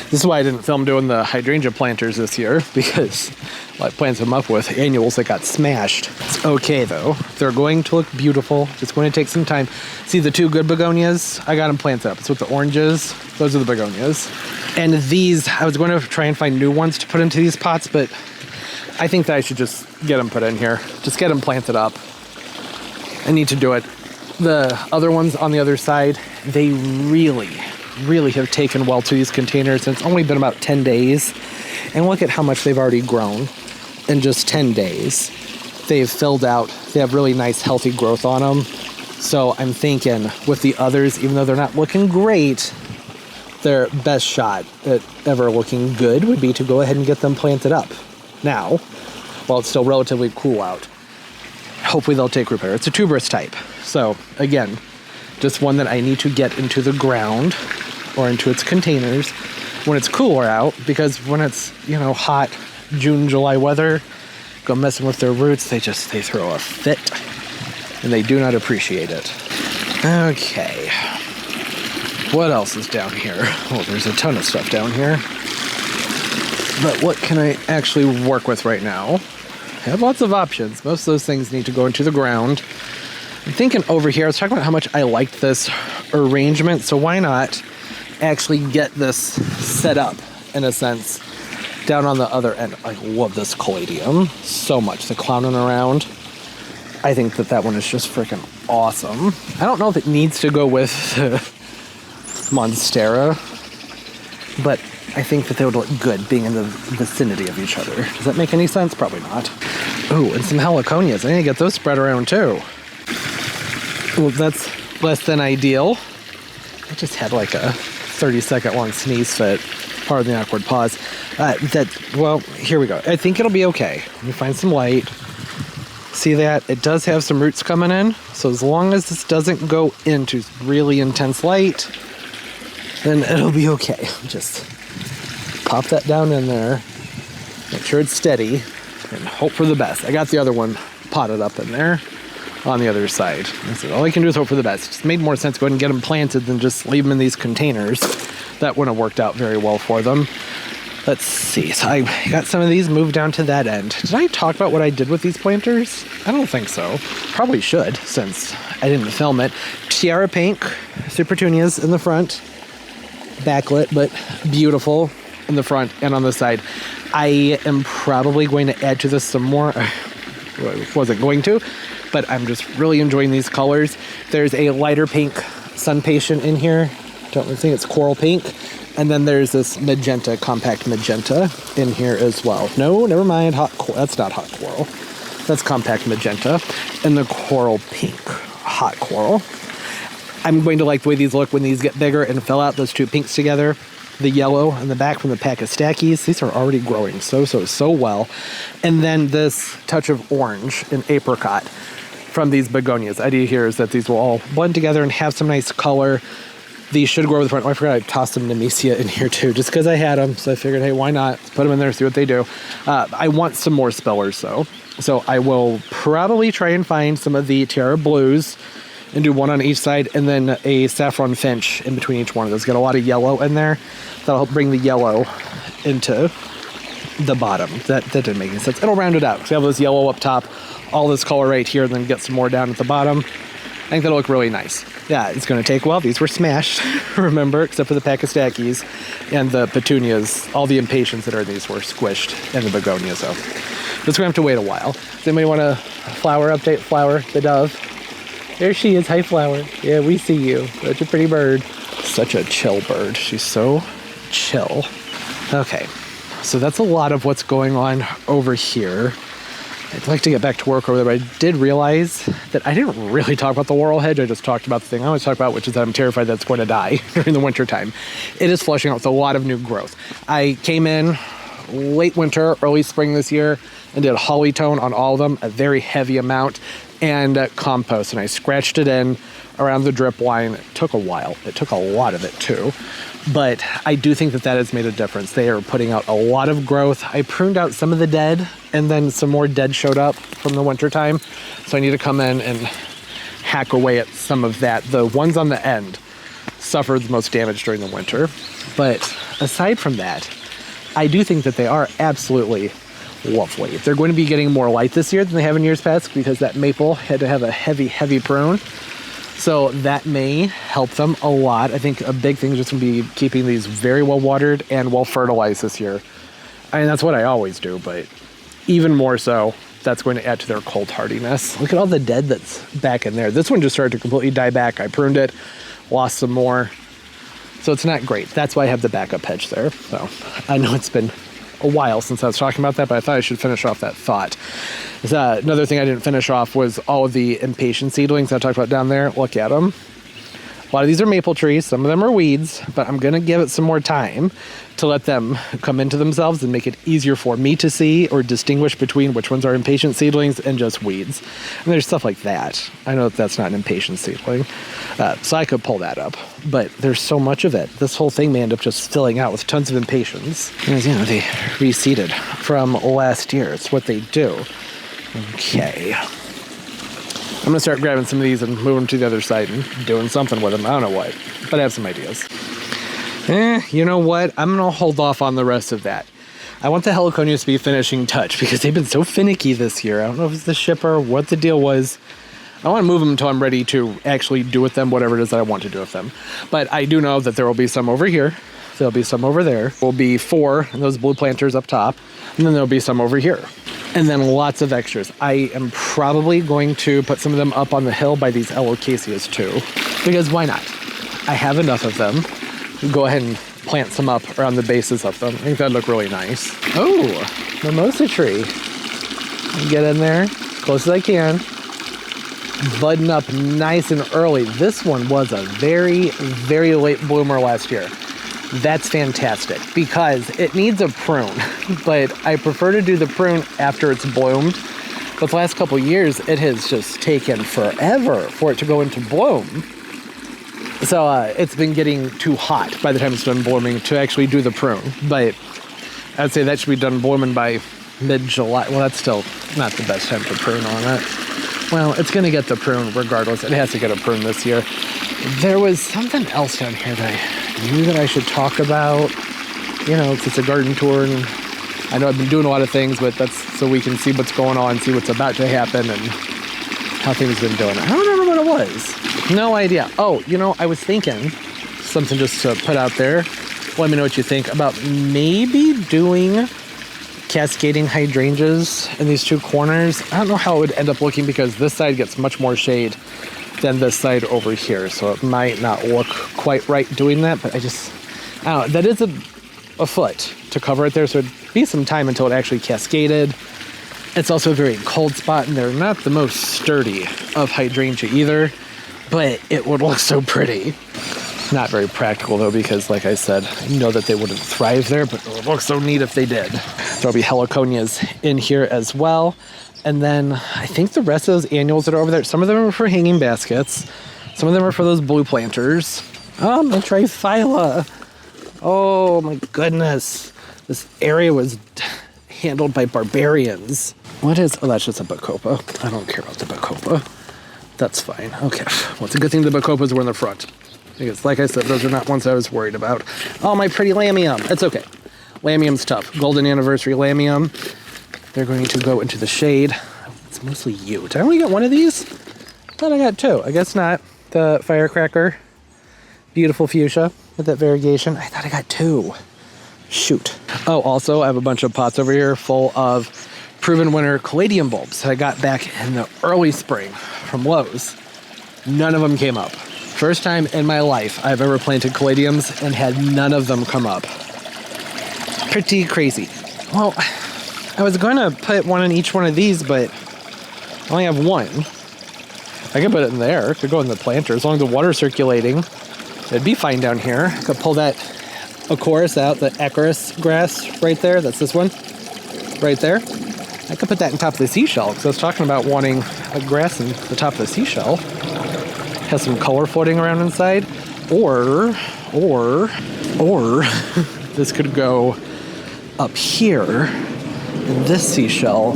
This is why I didn't film doing the hydrangea planters this year, because I planted them up with annuals that got smashed. It's okay though. They're going to look beautiful. It's going to take some time. See the two good begonias? I got them planted up. It's with the oranges. Those are the begonias. And these, I was going to try and find new ones to put into these pots, but I think that I should just get them put in here. Just get them planted up. I need to do it. The other ones on the other side, they really have taken well to these containers. And it's only been about 10 days. And look at how much they've already grown in just 10 days. They've filled out. They have really nice, healthy growth on them. So I'm thinking with the others, even though they're not looking great, their best shot at ever looking good would be to go ahead and get them planted up now, while it's still relatively cool out. Hopefully they'll take root better. It's a tuberous type. So again, just one that I need to get into the ground or into its containers when it's cooler out, because when it's, you know, hot June, July weather, go messing with their roots, they throw a fit, and they do not appreciate it. Okay. What else is down here? Oh, there's a ton of stuff down here. But what can I actually work with right now? I have lots of options. Most of those things need to go into the ground. I'm thinking over here, I was talking about how much I liked this arrangement, so why not actually get this set up, in a sense, down on the other end. I love this Coladium so much. The clowning around. I think that one is just freaking awesome. I don't know if it needs to go with Monstera, but I think that they would look good being in the vicinity of each other. Does that make any sense? Probably not. Oh, and some Heliconias. I need to get those spread around too. Well, that's less than ideal. I just had like a 30-second long sneeze fit. Pardon the awkward pause. Well, here we go. I think it'll be okay. Let me find some light. See that? It does have some roots coming in. So as long as this doesn't go into really intense light, then it'll be okay. Just pop that down in there. Make sure it's steady and hope for the best. I got the other one potted up in there on the other side. So all I can do is hope for the best. It just made more sense to go ahead and get them planted than just leave them in these containers. That wouldn't have worked out very well for them. Let's see. So I got some of these moved down to that end. Did I talk about what I did with these planters? I don't think so. Probably should, since I didn't film it. Tiara Pink, Petunias in the front. Backlit, but beautiful in the front and on the side. I am probably going to add to this some more. I wasn't going to, but I'm just really enjoying these colors. There's a lighter pink Sun Patient in here. Don't think it's coral pink. And then there's this magenta, compact magenta in here as well. No, never mind. That's not hot coral. That's compact magenta. And the coral pink, hot coral. I'm going to like the way these look when these get bigger and fill out those two pinks together. The yellow in the back from the pack of stackies. These are already growing so well. And then this touch of orange and apricot from these begonias. The idea here is that these will all blend together and have some nice color. These should grow over the front. Oh, I forgot I tossed some Nemesia in here too, just because I had them. So I figured, hey, why not? Let's put them in there, see what they do. I want some more spillers though. So I will probably try and find some of the Tiara Blues and do one on each side, and then a Saffron Finch in between each one of those. Got a lot of yellow in there. That'll help bring the yellow into the bottom. That didn't make any sense. It'll round it out. So you have this yellow up top, all this color right here, and then get some more down at the bottom. I think that'll look really nice. Yeah, it's going to take a while. These were smashed, remember, except for the pack of stackies and the petunias. All the impatiens that are in these were squished in the begonia, so it's going to have to wait a while. Does anybody want a flower update? Flower, the dove. There she is. Hi, Flower. Yeah, we see you. Such a pretty bird. Such a chill bird. She's so chill. Okay, so that's a lot of what's going on over here. I'd like to get back to work over there, but I did realize that I didn't really talk about the Laurel Hedge. I just talked about the thing I always talk about, which is that I'm terrified that it's going to die during the winter time. It is flushing out with a lot of new growth. I came in late winter, early spring this year, and did holly tone on all of them, a very heavy amount, and compost, and I scratched it in around the drip line. It took a while. It took a lot of it too, but I do think that has made a difference. They are putting out a lot of growth. I pruned out some of the dead, and then some more dead showed up from the winter time, so I need to come in and hack away at some of that. The ones on the end suffered the most damage during the winter, but aside from that, I do think that they are absolutely lovely. They're going to be getting more light this year than they have in years past, because that maple had to have a heavy prune. So that may help them a lot. I think a big thing is just going to be keeping these very well watered and well fertilized this year. I mean, that's what I always do, but even more so, that's going to add to their cold hardiness. Look at all the dead that's back in there. This one just started to completely die back. I pruned it, lost some more. So it's not great. That's why I have the backup hedge there. So I know it's been a while since I was talking about that, but I thought I should finish off that thought. Another thing I didn't finish off was all of the impatient seedlings I talked about down there. Look at them. A lot of these are maple trees. Some of them are weeds, but I'm going to give it some more time to let them come into themselves and make it easier for me to see or distinguish between which ones are impatient seedlings and just weeds. And there's stuff like that. I know that that's not an impatient seedling, so I could pull that up. But there's so much of it. This whole thing may end up just filling out with tons of impatiens. Because, you know, they reseeded from last year. It's what they do. Okay. I'm going to start grabbing some of these and move them to the other side and doing something with them. I don't know what, but I have some ideas. You know what? I'm going to hold off on the rest of that. I want the heliconias to be finishing touch because they've been so finicky this year. I don't know if it's the shipper or what the deal was. I want to move them until I'm ready to actually do with them whatever it is that I want to do with them. But I do know that there will be some over here. There'll be some over there. There will be 4 in those blue planters up top. And then there'll be some over here. And then lots of extras. I am probably going to put some of them up on the hill by these Colocasias too. Because why not? I have enough of them. Go ahead and plant some up around the bases of them. I think that'd look really nice. Oh, mimosa tree. Get in there, close as I can. Budding up nice and early. This one was a very, very late bloomer last year. That's fantastic because it needs a prune, but I prefer to do the prune after it's bloomed. But the last couple years, it has just taken forever for it to go into bloom. So it's been getting too hot by the time it's done blooming to actually do the prune. But I'd say that should be done blooming by mid-July. Well, that's still not the best time to prune on it. Well, it's going to get the prune regardless. It has to get a prune this year. There was something else down here that I knew that I should talk about. You know, it's a garden tour, and I know I've been doing a lot of things, but that's so we can see what's going on, see what's about to happen, and how things have been doing. I don't remember what it was. No idea. Oh, you know, I was thinking something just to put out there. Let me know what you think about maybe doing cascading hydrangeas in these 2 corners. I don't know how it would end up looking because this side gets much more shade than this side over here, so it might not look quite right doing that, but I don't know, that is a foot to cover it there, so it'd be some time until it actually cascaded. It's also a very cold spot, and they're not the most sturdy of hydrangea either, but it would look so pretty. Not very practical though, because like I said, I know that they wouldn't thrive there, but it would look so neat if they did. There'll be heliconias in here as well. And then I think the rest of those annuals that are over there, some of them are for hanging baskets. Some of them are for those blue planters. Oh, my triphylla. Oh my goodness. This area was handled by barbarians. What is, oh, that's just a bacopa. I don't care about the bacopa. That's fine. Okay. Well, it's a good thing the bacopas were in the front. Because like I said, those are not ones I was worried about. Oh, my pretty lamium. It's okay. Lamium's tough. Golden anniversary lamium. They're going to go into the shade. It's mostly you. Did I only get one of these? I thought I got 2. I guess not. The firecracker. Beautiful fuchsia with that variegation. I thought I got 2. Shoot. Oh, also, I have a bunch of pots over here full of proven winner Coladium bulbs that I got back in the early spring from Lowe's. None of them came up. First time in my life I've ever planted Caladiums and had none of them come up. Pretty crazy. Well, I was going to put one in each one of these, but I only have 1. I could put it in there. It could go in the planter. As long as the water's circulating, it'd be fine down here. I could pull that Acorus out, the Acorus grass right there. That's this one right there. I could put that on top of the seashell because I was talking about wanting a grass in the top of the seashell. Has some color floating around inside. Or this could go up here in this seashell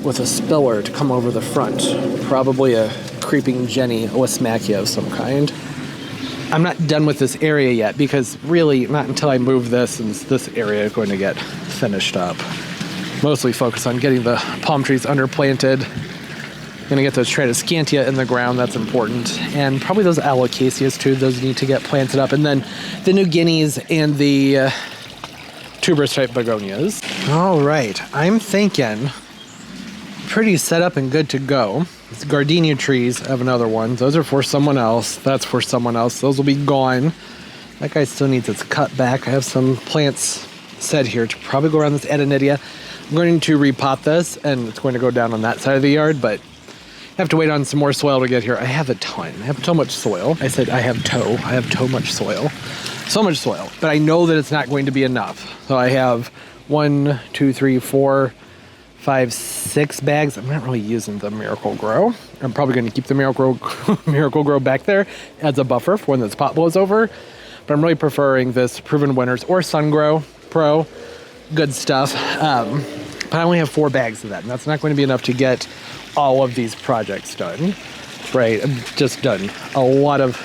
with a spiller to come over the front. Probably a creeping Jenny or a Smackia of some kind. I'm not done with this area yet because really not until I move this is this area going to get finished up. Mostly focus on getting the palm trees underplanted. Gonna get those Tradescantia in the ground, that's important. And probably those Alocasias too, those need to get planted up. And then the New Guineas and the tuberous type begonias. All right, I'm thinking pretty set up and good to go. These gardenia trees, I have another one. Those are for someone else. That's for someone else. Those will be gone. That guy still needs its cut back. I have some plants set here to probably go around this Edenidia. I'm going to repot this and it's going to go down on that side of the yard, but have to wait on some more soil to get here. I have a ton. I have so much soil. I said I have so much soil. So much soil. But I know that it's not going to be enough. So I have 1, 2, 3, 4, 5, 6 bags. I'm not really using the Miracle Grow. I'm probably going to keep the Miracle Grow back there as a buffer for when this pot blows over. But I'm really preferring this Proven Winners or Sun Grow Pro. Good stuff. But I only have 4 bags of that, and that's not going to be enough to get all of these projects done. Right, I've just done a lot of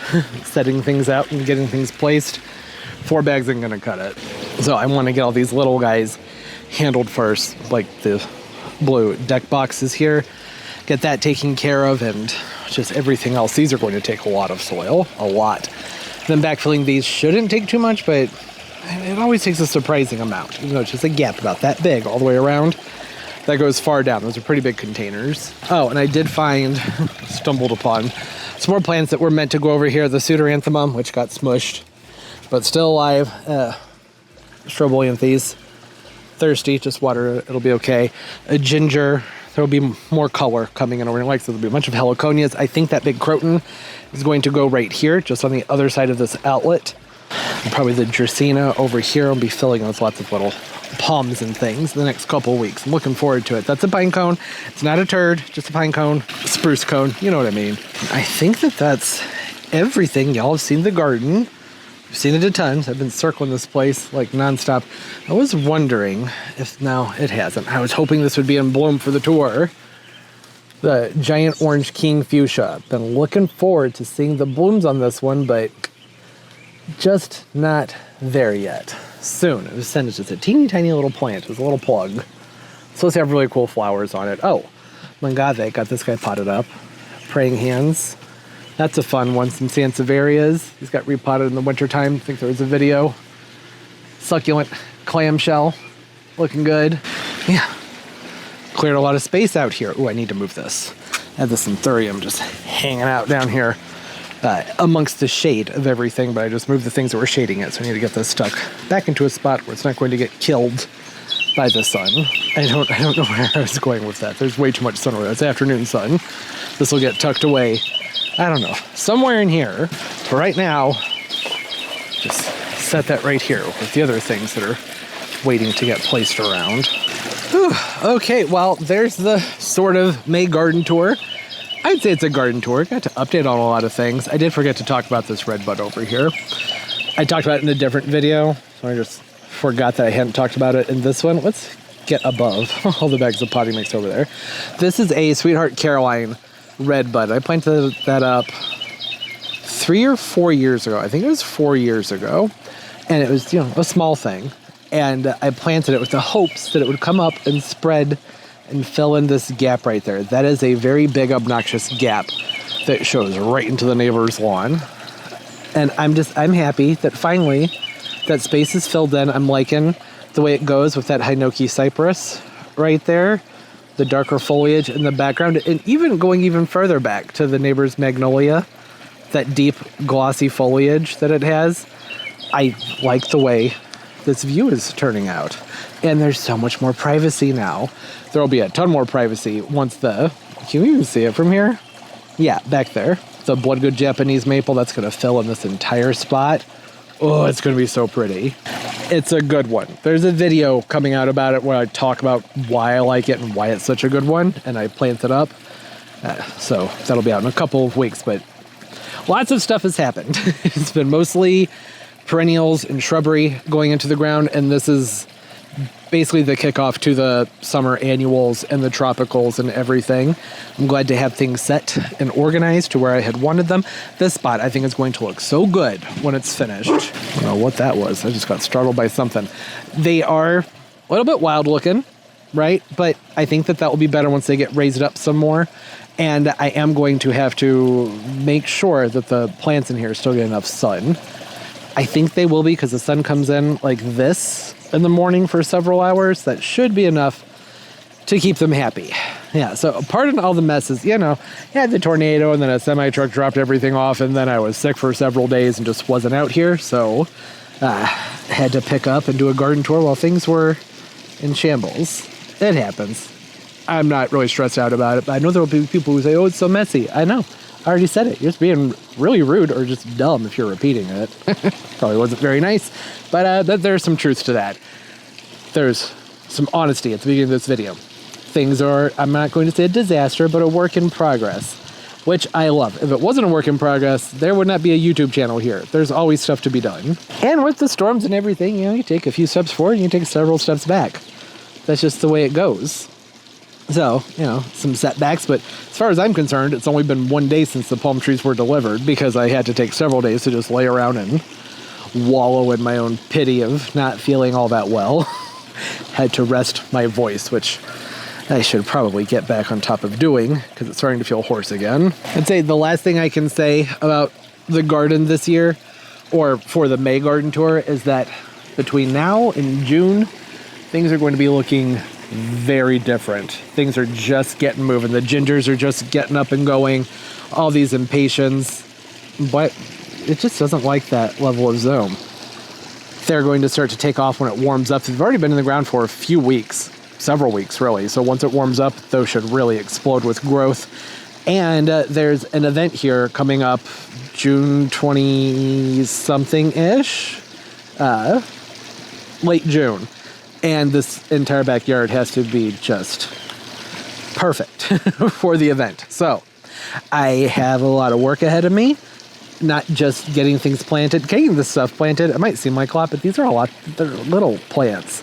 setting things out and getting things placed. 4 bags ain't gonna cut it. So I want to get all these little guys handled first, like the blue deck boxes here. Get that taken care of, and just everything else. These are going to take a lot of soil, a lot. Then backfilling these shouldn't take too much, but it always takes a surprising amount. Even though it's just a gap about that big all the way around. That goes far down. Those are pretty big containers. Oh, and I did find, stumbled upon, some more plants that were meant to go over here. The Pseudoranthemum, which got smushed, but still alive. Shrubolianthes. Thirsty, just water it, it'll be okay. A ginger, there'll be more color coming in over here. So there'll be a bunch of heliconias. I think that big croton is going to go right here, just on the other side of this outlet. And probably the Dracaena over here will be filling with lots of little palms and things the next couple of weeks. I'm looking forward to it. That's a pine cone. It's not a turd, just a pine cone, spruce cone. You know what I mean. I think that that's everything. Y'all have seen the garden. I've seen it a ton. I've been circling this place like nonstop. I was wondering if, no, it hasn't. I was hoping this would be in bloom for the tour. The giant orange king fuchsia. Been looking forward to seeing the blooms on this one, but just not there yet. Soon. It was sent as just a teeny tiny little plant. It was a little plug. It's supposed to have really cool flowers on it. Oh, mangave. Got this guy potted up. Praying hands. That's a fun one. Some Sansevierias. He's got repotted in the wintertime. I think there was a video. Succulent clamshell. Looking good. Yeah. Cleared a lot of space out here. Ooh, I need to move this. I have this Anthurium just hanging out down here amongst the shade of everything, but I just moved the things that were shading it, so I need to get this stuck back into a spot where it's not going to get killed by the sun. I don't know where I was going with that. There's way too much sun over there. It's afternoon sun. This will get tucked away, I don't know, somewhere in here. But right now, just set that right here with the other things that are waiting to get placed around. Whew. Okay, well, there's the sort of May garden tour. I'd say it's a garden tour. Got to update on a lot of things. I did forget to talk about this red bud over here. I talked about it in a different video, so I just forgot that I hadn't talked about it in this one. Let's get above all the bags of potting mix over there. This is a Sweetheart Caroline red bud. I planted that up 3 or 4 years ago. I think it was 4 years ago. And it was, a small thing. And I planted it with the hopes that it would come up and spread and fill in this gap right there. That is a very big, obnoxious gap that shows right into the neighbor's lawn. And I'm happy that finally that space is filled in. I'm liking the way it goes with that Hinoki cypress right there, the darker foliage in the background, and even going even further back to the neighbor's magnolia, that deep glossy foliage that it has. I like the way this view is turning out. And there's so much more privacy now. There will be a ton more privacy once can you even see it from here? Yeah, back there. The Bloodgood Japanese maple, that's going to fill in this entire spot. Oh, it's going to be so pretty. It's a good one. There's a video coming out about it where I talk about why I like it and why it's such a good one, and I planted up. So that'll be out in a couple of weeks, but lots of stuff has happened. It's been mostly perennials and shrubbery going into the ground, and this is basically the kickoff to the summer annuals and the tropicals and everything. I'm glad to have things set and organized to where I had wanted them. This spot I think is going to look so good when it's finished. I don't know what that was. I just got startled by something. They are a little bit wild looking, right? But I think that will be better once they get raised up some more. And I am going to have to make sure that the plants in here still get enough sun. I think they will be, because the sun comes in like this in the morning for several hours. That should be enough to keep them happy. Yeah, so pardon all the messes. Had the tornado, and then a semi-truck dropped everything off, and then I was sick for several days and just wasn't out here. So had to pick up and do a garden tour while things were in shambles. It happens. I'm not really stressed out about it, but I know there will be people who say, oh, it's so messy. I know. I already said it. You're just being really rude or just dumb if you're repeating it. Probably wasn't very nice, but there's some truth to that. There's some honesty at the beginning of this video. Things are, I'm not going to say a disaster, but a work in progress, which I love. If it wasn't a work in progress, there would not be a YouTube channel here. There's always stuff to be done. And with the storms and everything, you take a few steps forward and you take several steps back. That's just the way it goes. So, some setbacks, but as far as I'm concerned, it's only been 1 day since the palm trees were delivered because I had to take several days to just lay around and wallow in my own pity of not feeling all that well. Had to rest my voice, which I should probably get back on top of doing because it's starting to feel hoarse again. I'd say the last thing I can say about the garden this year, or for the May garden tour, is that between now and June, things are going to be looking very different. Things are just getting moving. The gingers are just getting up and going. All these impatiens, but it just doesn't like that level of zoom. They're going to start to take off when it warms up. They've already been in the ground for a few weeks, several weeks really. So once it warms up, those should really explode with growth. And there's an event here coming up June 20-something-ish, late June. And this entire backyard has to be just perfect for the event. So I have a lot of work ahead of me, not just getting things planted, getting this stuff planted. It might seem like a lot, but these are they're little plants.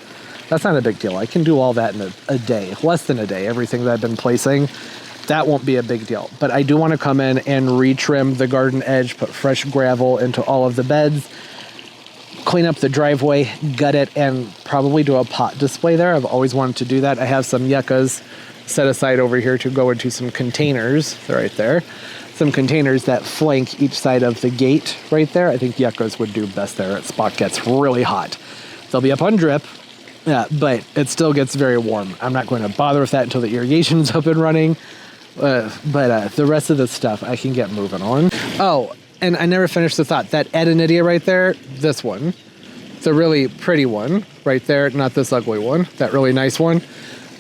That's not a big deal. I can do all that in a day, less than a day, everything that I've been placing. That won't be a big deal. But I do want to come in and retrim the garden edge, put fresh gravel into all of the beds, clean up the driveway, gut it, and probably do a pot display there. I've always wanted to do that. I have some yuccas set aside over here to go into some containers. They're right there. Some containers that flank each side of the gate right there. I think yuccas would do best there. That spot gets really hot. They'll be up on drip, but it still gets very warm. I'm not going to bother with that until the irrigation's up and running. But the rest of the stuff I can get moving on. Oh, and I never finished the thought. That Edenidia right there, this one. It's a really pretty one right there, not this ugly one. That really nice one.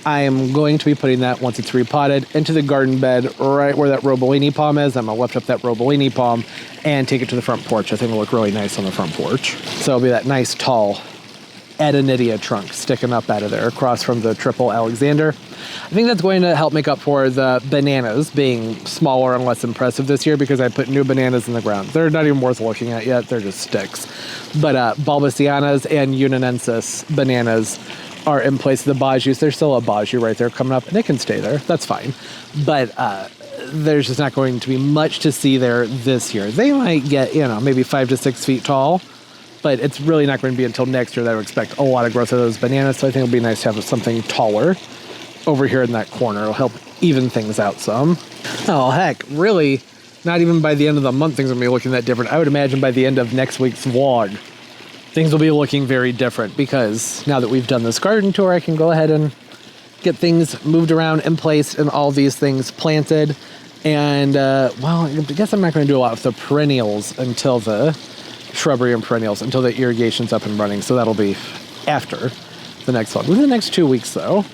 I am going to be putting that, once it's repotted, into the garden bed right where that Robellini palm is. I'm going to lift up that Robellini palm and take it to the front porch. I think it'll look really nice on the front porch. So it'll be that nice tall Edenidia trunk sticking up out of there across from the triple Alexander. I think that's going to help make up for the bananas being smaller and less impressive this year because I put new bananas in the ground. They're not even worth looking at yet. They're just sticks. But Balbisianas and Unionensis bananas are in place of the Bajus. There's still a Baju right there coming up, and it can stay there. That's fine. But there's just not going to be much to see there this year. They might get, maybe 5 to 6 feet tall, but it's really not going to be until next year that I would expect a lot of growth of those bananas. So I think it'll be nice to have something taller over here in that corner. It'll help even things out some. Oh, heck, really, not even by the end of the month things will be looking that different. I would imagine by the end of next week's vlog, things will be looking very different because now that we've done this garden tour, I can go ahead and get things moved around and placed and all these things planted. And, well, I guess I'm not going to do a lot with the perennials until the shrubbery and perennials until the irrigation's up and running. So that'll be after the next one. Within the next 2 weeks, though,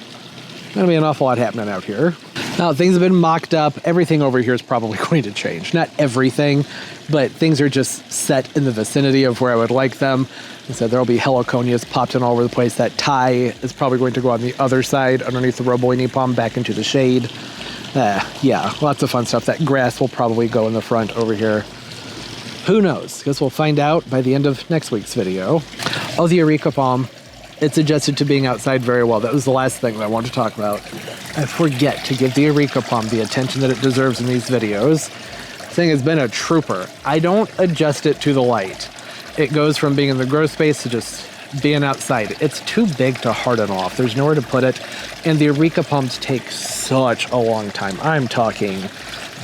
there'll be an awful lot happening out here. Now, things have been mocked up. Everything over here is probably going to change. Not everything, but things are just set in the vicinity of where I would like them. And so there'll be heliconias popped in all over the place. That Thai is probably going to go on the other side underneath the Robellini palm back into the shade. Yeah, lots of fun stuff. That grass will probably go in the front over here. Who knows? Because we'll find out by the end of next week's video. Oh, the Areca palm. It's adjusted to being outside very well. That was the last thing that I wanted to talk about. I forget to give the Areca palm the attention that it deserves in these videos. This thing has been a trooper. I don't adjust it to the light. It goes from being in the grow space to just being outside. It's too big to harden off. There's nowhere to put it. And the Areca palms take such a long time. I'm talking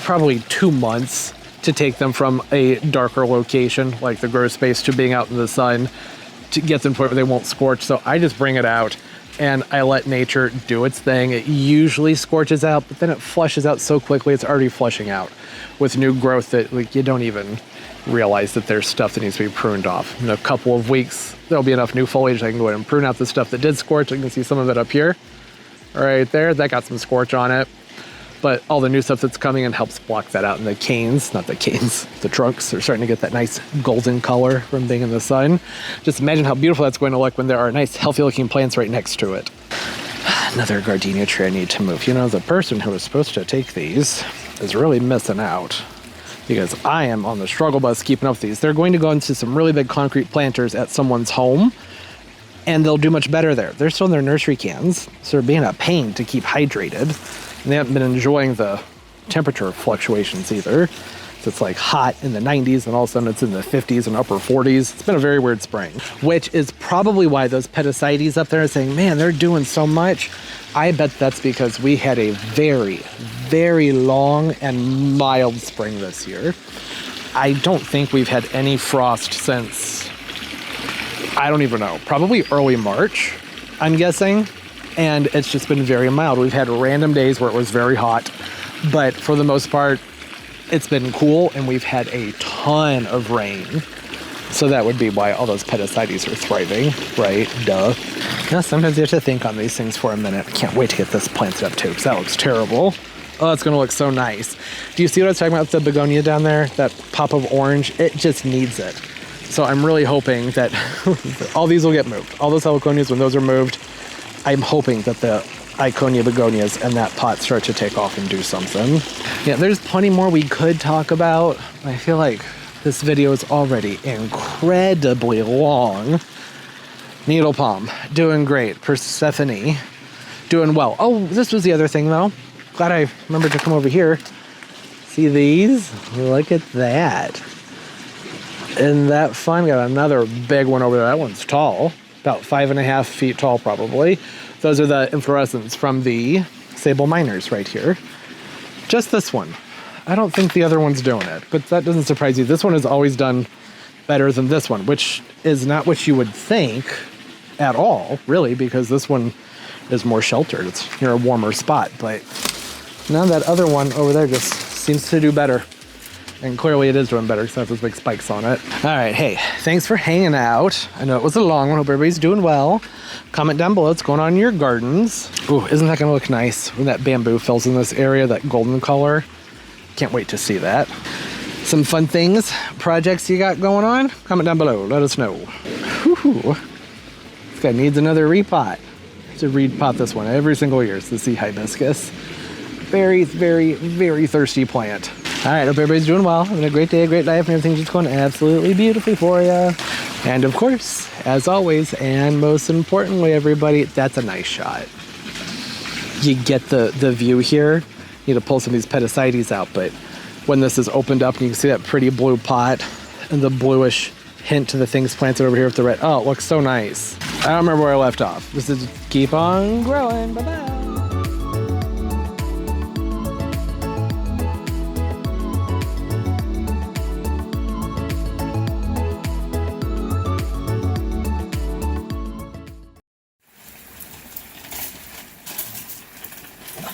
probably 2 months to take them from a darker location, like the grow space, to being out in the sun, to get them to the point where they won't scorch. So I just bring it out and I let nature do its thing. It usually scorches out, but then it flushes out so quickly, it's already flushing out with new growth that you don't even realize that there's stuff that needs to be pruned off. In a couple of weeks, there'll be enough new foliage I can go ahead and prune out the stuff that did scorch. You can see some of it up here. right there. That got some scorch on it. But all the new stuff that's coming in helps block that out. And the canes, not the canes, the trunks are starting to get that nice golden color from being in the sun. Just imagine how beautiful that's going to look when there are nice, healthy looking plants right next to it. Another gardenia tree I need to move. You know, the person who was supposed to take these is really missing out, because I am on the struggle bus keeping up with these. They're going to go into some really big concrete planters at someone's home, and they'll do much better there. They're still in their nursery cans, so they're being a pain to keep hydrated. And they haven't been enjoying the temperature fluctuations either. So it's like hot in the 90s and all of a sudden it's in the 50s and upper 40s. It's been a very weird spring, which is probably why those Petasites up there are saying, man, they're doing so much. I bet that's because we had a very, very long and mild spring this year. I don't think we've had any frost since, I don't even know, probably early March, I'm guessing. And it's just been very mild. We've had random days where it was very hot, but for the most part, it's been cool, and we've had a ton of rain. So that would be why all those Petasites are thriving, right? Duh. Now, sometimes you have to think on these things for a minute. I can't wait to get this planted up too, because that looks terrible. Oh, it's gonna look so nice. Do you see what I was talking about with the begonia down there? That pop of orange, it just needs it. So I'm really hoping that all these will get moved. All those heliconias, when those are moved, I'm hoping that the Iconia begonias and that pot start to take off and do something. Yeah, there's plenty more we could talk about. I feel like this video is already incredibly long. Needle palm, doing great. Persephone, doing well. Oh, this was the other thing though. Glad I remembered to come over here. See these? Look at that. Isn't that fun? Got another big one over there. That one's tall. About 5.5 feet tall, probably. Those are the inflorescence from the sable minors right here. Just this one. I don't think the other one's doing it, but that doesn't surprise you. This one has always done better than this one, which is not what you would think at all, really, because this one is more sheltered. It's near a warmer spot, but now that other one over there just seems to do better. And clearly it is doing better because it has those big spikes on it. All right, hey, thanks for hanging out. I know it was a long one. Hope everybody's doing well. Comment down below what's going on in your gardens. Ooh, isn't that gonna look nice when that bamboo fills in this area, that golden color? Can't wait to see that. Some fun things, projects you got going on? Comment down below, let us know. Whew. This guy needs another repot. I have to repot this one every single year. It's the sea hibiscus. Very, very, very thirsty plant. All right, hope everybody's doing well, having a great day, a great life, and everything's just going absolutely beautifully for you. And of course, as always, and most importantly, everybody, that's a nice shot. You get the view here. You need to pull some of these Petasites out, but when this is opened up and you can see that pretty blue pot and the bluish hint to the things planted over here with the red. Oh, it looks so nice. I don't remember where I left off. This is keep on growing. Bye-bye.